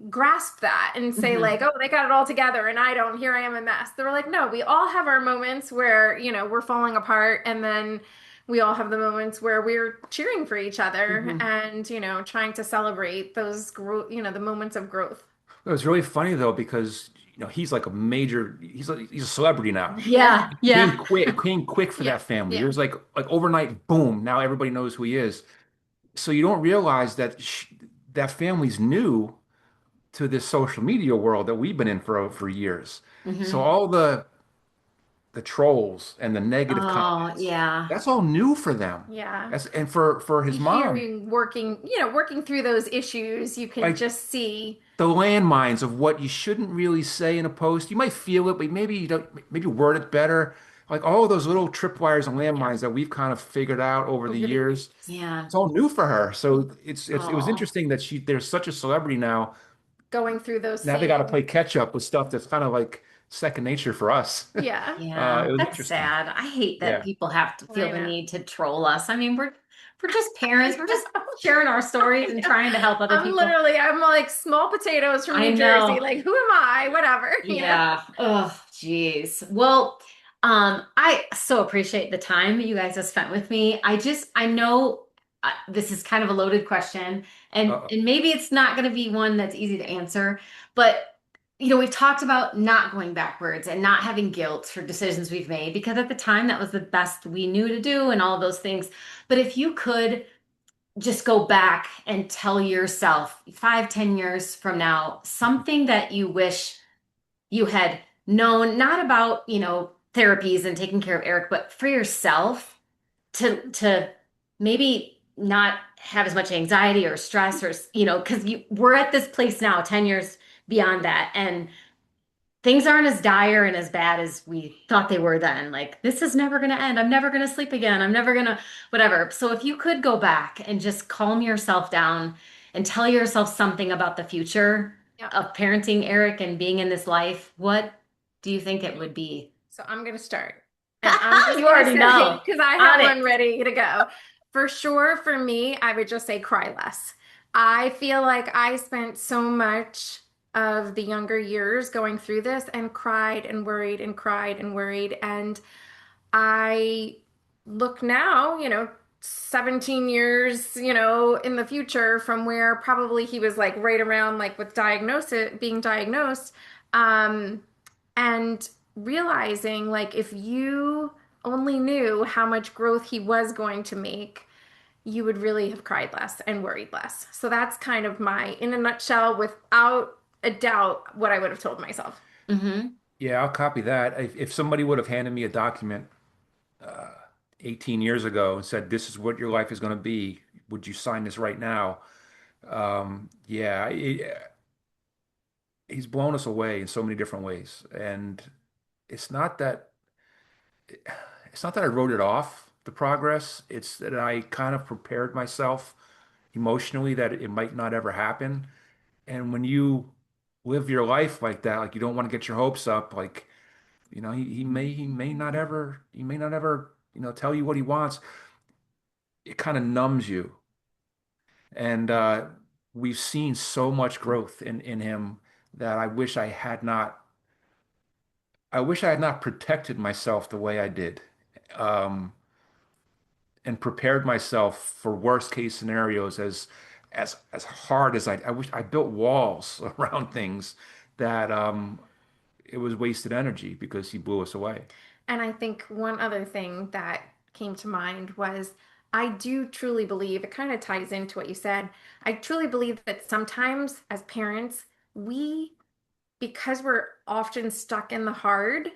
grasp that and say like, Hmm. oh, they got it all together and I don't, here I am a mess. They were like, no, we all have our moments where, we're falling apart and then we all have the moments where we're cheering for each other Hmm. and, trying to celebrate those growth, the moments of growth. It was really funny though, because, he's like a major, he's a celebrity now. Yeah. Yeah. Yeah. Came quick for Yeah. that family. It Yeah. was like overnight, boom, now everybody knows who he is. So you don't realize that that family's new to this social media world that we've been in for years. So Hmm. all the trolls and the negative Oh, comments, yeah. that's all new for them. Yeah. And for his mom, Hearing, working through those issues, you can like just see. the landmines of what you shouldn't really say in a post. You might feel it, but maybe you don't, maybe word it better. Like all of those little tripwires and Yeah. landmines that we've kind of figured out over the Over the years. years. Yeah. It's all new for her. So it was Oh, interesting that there's such a celebrity now. Going through those Now they got to same. play catch up with stuff that's kind of like second nature for us. Yeah. yeah. It was That's interesting. sad. I hate that Yeah. people have to feel I the know. need to troll us. I mean, we're just parents. I We're just know. sharing our stories I and know. trying to help other people. I'm like small potatoes from I New Jersey. know. Like, who am I? Whatever. Yeah. Oh, geez. Well, I so appreciate the time you guys have spent with me. I know this is kind of a loaded question, Uh, and maybe it's not going to be one that's easy to answer, but we've talked about not going backwards and not having guilt for decisions we've made because at the time that was the best we knew to do and all those things. But if you could just go back and tell yourself 5, 10 years from now, something that you wish you had known, not about, therapies and taking care of Eric, but for yourself to maybe not have as much anxiety or stress or, because we're at this place now, 10 years beyond that. And things aren't as dire and as bad as we thought they were then. Like, this is never going to end. I'm never going to sleep again. I'm never going to, whatever. So, if you could go back and just calm yourself down and tell yourself something about the future Yeah. of parenting Eric and being in this life, what do you think it would be? So I'm going to start. And I'm just You going to already say, know. because I have On it. one ready to go. For sure, for me, I would just say cry less. I feel like I spent so much of the younger years going through this and cried and worried and cried and worried. And I look now, 17 years, in the future from where probably he was like right around like with diagnosis, being diagnosed. Um, and realizing like if you only knew how much growth he was going to make, you would really have cried less and worried less. So that's kind of my, in a nutshell, without a doubt, what I would have told myself. Hmm. yeah, I'll copy that. If somebody would have handed me a document uh, 18 years ago and said, "This is what your life is going to be," would you sign this right now? Yeah, he's blown us away in so many different ways, and it's not that it's not that I wrote it off, the progress. It's that I kind of prepared myself emotionally that it might not ever happen. And when you live your life like that. Like you don't want to get your hopes up. Like, he may not ever, tell you what he wants. It kind of numbs you. And we've seen so much growth in him that I wish I had not protected myself the way I did. Um, and prepared myself for worst case scenarios as hard as I wish I built walls around things that it was wasted energy because he blew us away. And I think one other thing that came to mind was I do truly believe it kind of ties into what you said. I truly believe that sometimes as parents, we because we're often stuck in the hard,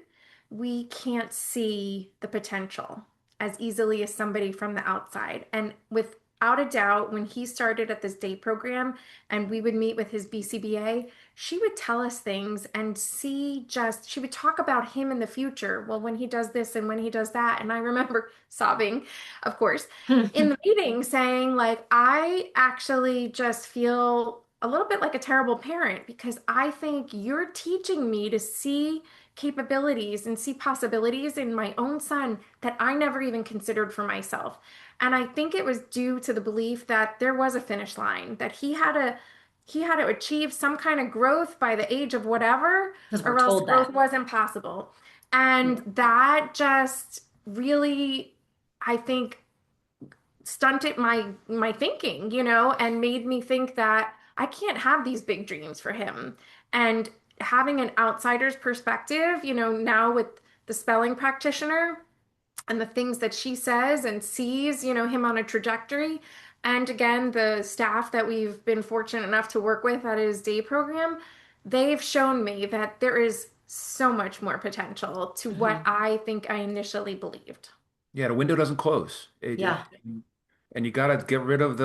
we can't see the potential as easily as somebody from the outside. And without a doubt, when he started at this day program and we would meet with his BCBA, she would tell us things and she would talk about him in the future. Well, when he does this and when he does that. And I remember sobbing, of course, in the meeting saying, like, I actually just feel a little bit like a terrible parent because I think you're teaching me to see capabilities and see possibilities in my own son that I never even considered for myself. And I think it was due to the belief that there was a finish line, that he had to achieve some kind of growth by the age of whatever, Because we're or else told growth that. was impossible. Yeah. And that just really, I think, stunted my thinking, and made me think that I can't have these big dreams for him. And having an outsider's perspective, now with the spelling practitioner and the things that she says and sees, him on a trajectory. And again, the staff that we've been fortunate enough to work with at his day program, they've shown me that there is so much more potential to what Mhm. I think I initially believed. Yeah, the window doesn't close. Yeah. And you got to get rid of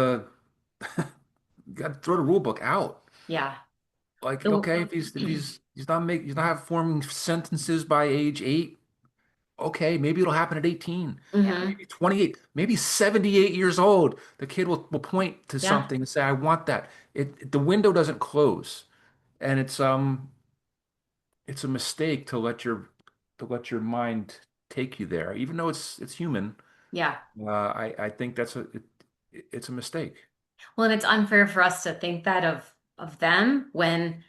you got to throw the rule book out. Yeah. Like, The, okay, he's not forming sentences by age 8. Okay, maybe it'll happen at 18, Yeah. hmm maybe 28, maybe 78 years old. The kid will point to Yeah. something and say, I want that. The window doesn't close. And it's a mistake to let your mind take you there. Even though it's human, Yeah. I think it's a mistake. Well, and it's unfair for us to think that of them when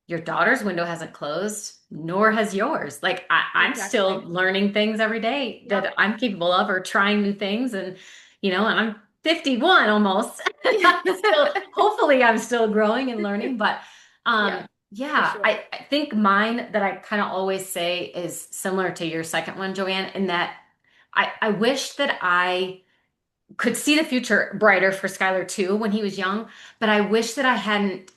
your daughter's window hasn't closed, nor has yours. Like I'm still Exactly. learning things every day that Yep. I'm capable of or trying new things. And I'm 51 almost. I'm still, hopefully I'm still growing and learning. But Yeah, for yeah, sure. I think mine that I kind of always say is similar to your second one, Joanne, in that I wish that I could see the future brighter for Skylar too when he was young, but I wish that I hadn't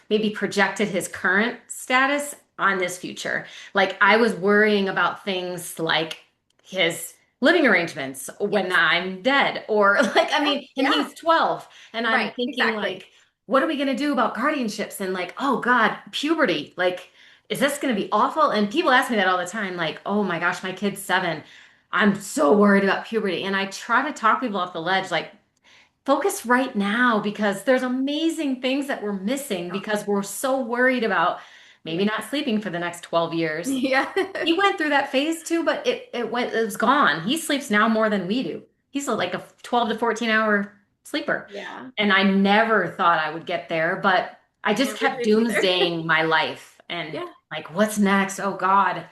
maybe projected his current status on this future. Like I was worrying about things like his living arrangements when Yes. I'm dead, or like, I Yeah. mean, and Yeah. he's 12, and I'm Right. thinking Exactly. like, what are we gonna do about guardianships and like, oh God, puberty, like, is this gonna be awful? And people ask me that all the time, like, oh my gosh, my kid's 7. I'm so worried about puberty. And I try to talk people off the ledge, like, focus right now because there's amazing things that we're missing Yeah. because we're so worried about maybe Yeah. not sleeping for the next 12 years. Yeah. He went through that phase too, but it was gone. He sleeps now more than we do. He's like a 12 to 14-hour sleeper. Yeah. And I never thought I would get there, but I I just never kept did either. doomsdaying my life and Yeah. like, what's next? Oh God,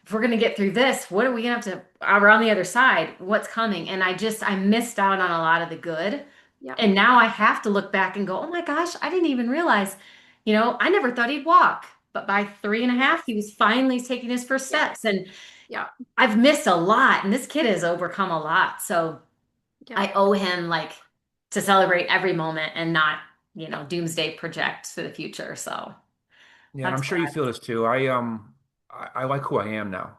if we're gonna get through this, what are we gonna have to, we're on the other side? What's coming? And I missed out on a lot of the good. Yeah. And now I have to look back and go, oh my gosh, I didn't even realize, I never thought he'd walk. But by 3.5, Yes. he was finally taking his first Yeah. steps. And Yeah. I've missed a lot, and this kid has overcome a lot. So Yeah. I owe him like to celebrate every moment and not, doomsday project to the future. So Yeah, and I'm that's sure what you I, feel this too. I like who I am now.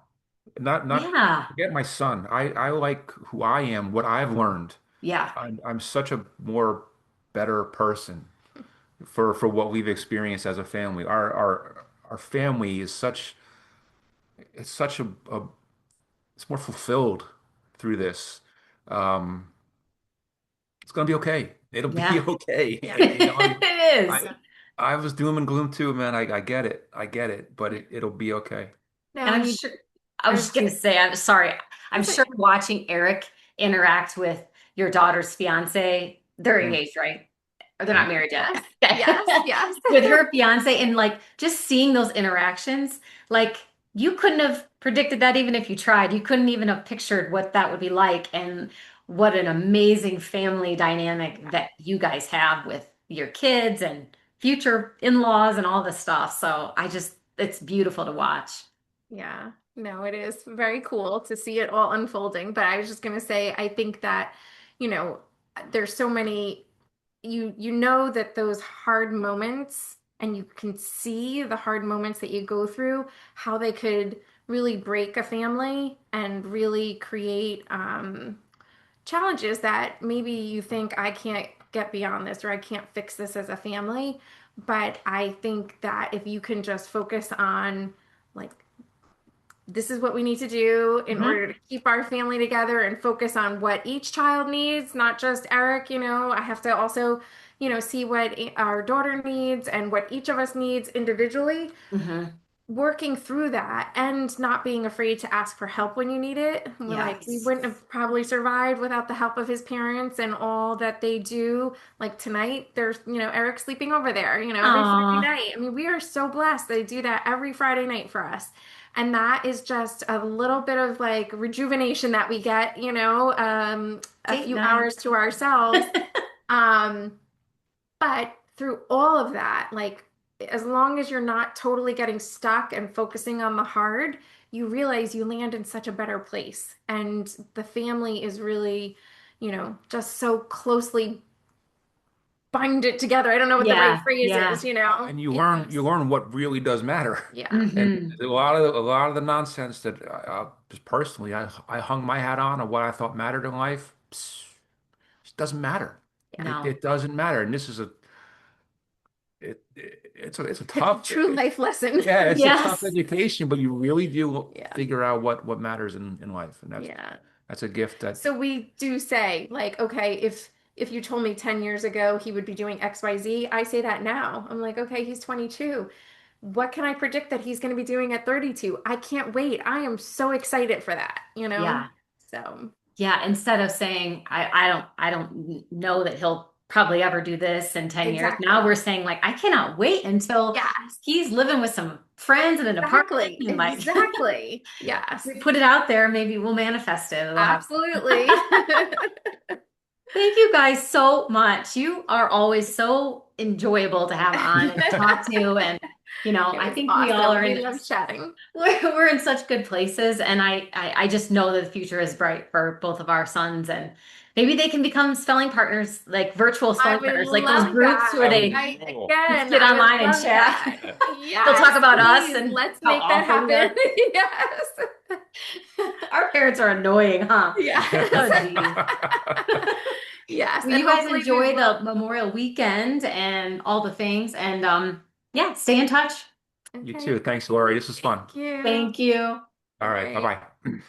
Not yeah, forget my son. I like who I am, what I've learned. yeah, I'm such a more better person for what we've experienced as a family. Our family is such a it's more fulfilled through this. Um, it's gonna be okay. It'll be yeah. okay. Yeah. It I is. I was doom and gloom too, man. I get it. I get it, but it'll be okay. No, And and I'm you, sure, I I was was just gonna gonna, say, I'm sorry. I'm that's sure okay. watching Eric interact with your daughter's fiance, they're Mm. engaged, right? Or they're not Yeah. married yet. Yes, Okay. yes, yes. With her fiance and like just seeing those interactions, like you couldn't have predicted that even if you tried. You couldn't even have pictured what that would be like and what an amazing family dynamic Yeah, that you guys have with your kids and future in-laws and all this stuff. So it's beautiful to watch. yeah. No, it is very cool to see it all unfolding. But I was just gonna say, I think that, you know, there's so many, you know that those hard moments, and you can see the hard moments that you go through, how they could really break a family and really create challenges that maybe you think I can't get beyond this or I can't fix this as a family. But I think that if you can just focus on, like, this is what we need to do in Mhm. order to keep our family together and focus on what each child needs, not just Eric. I have to also, see what our daughter needs and what each of us needs individually, Mhm. working through that and not being afraid to ask for help when you need it. We're like, we Yes. wouldn't have probably survived without the help of his parents and all that they do. Like tonight, there's, Eric sleeping over there, every Friday Aw, night. I mean, we are so blessed. They do that every Friday night for us. And that is just a little bit of like rejuvenation that we get, a date few night. hours to ourselves. Um, but through all of that, like, as long as you're not totally getting stuck and focusing on the hard, you realize you land in such a better place. And the family is really, just so closely binded together. I don't know what the right Yeah, phrase is, yeah. And you Yes. learn what really does matter. Yeah. And Hmm. a lot of the nonsense that just personally I hung my hat on what I thought mattered in life, it doesn't matter. Yeah. No. It doesn't matter. And this is it's a tough True life lesson. yeah, it's a tough Yes. education, but you really do Yeah. figure out what matters in life, and Yeah. that's a gift that So we do say, like, okay, if you told me 10 years ago he would be doing XYZ, I say that now. I'm like, okay, he's 22. What can I predict that he's going to be doing at 32? I can't wait. I am so excited for that. Yeah. So, Yeah. Instead of saying, I don't know that he'll probably ever do this in 10 years. Now exactly. we're saying like, I cannot wait until Yes. he's living with some friends in an apartment Exactly. and like Exactly. if Yes. we put it out there, maybe we'll manifest it. It'll happen. Absolutely. Thank you guys so much. You are always so enjoyable to have on and talk to. And, It I was think we all awesome. are We in love chatting. we're in such good places. And I just know that the future is bright for both of our sons. And maybe they can become spelling partners, like virtual I spelling would partners, like those love groups that. where oh they I no. again, get I would online and love chat. that. They'll talk Yes, about us please. and Let's how make that awful we happen. are. Yes. Our parents are annoying, huh? Oh, Yes. geez. Yes. Well, And you guys hopefully we enjoy will. the Memorial weekend and all the things. And yeah, stay in touch. You Okay. too. Thanks, Lori. This was fun. Thank you. Thank you. All All right. right. Bye-bye.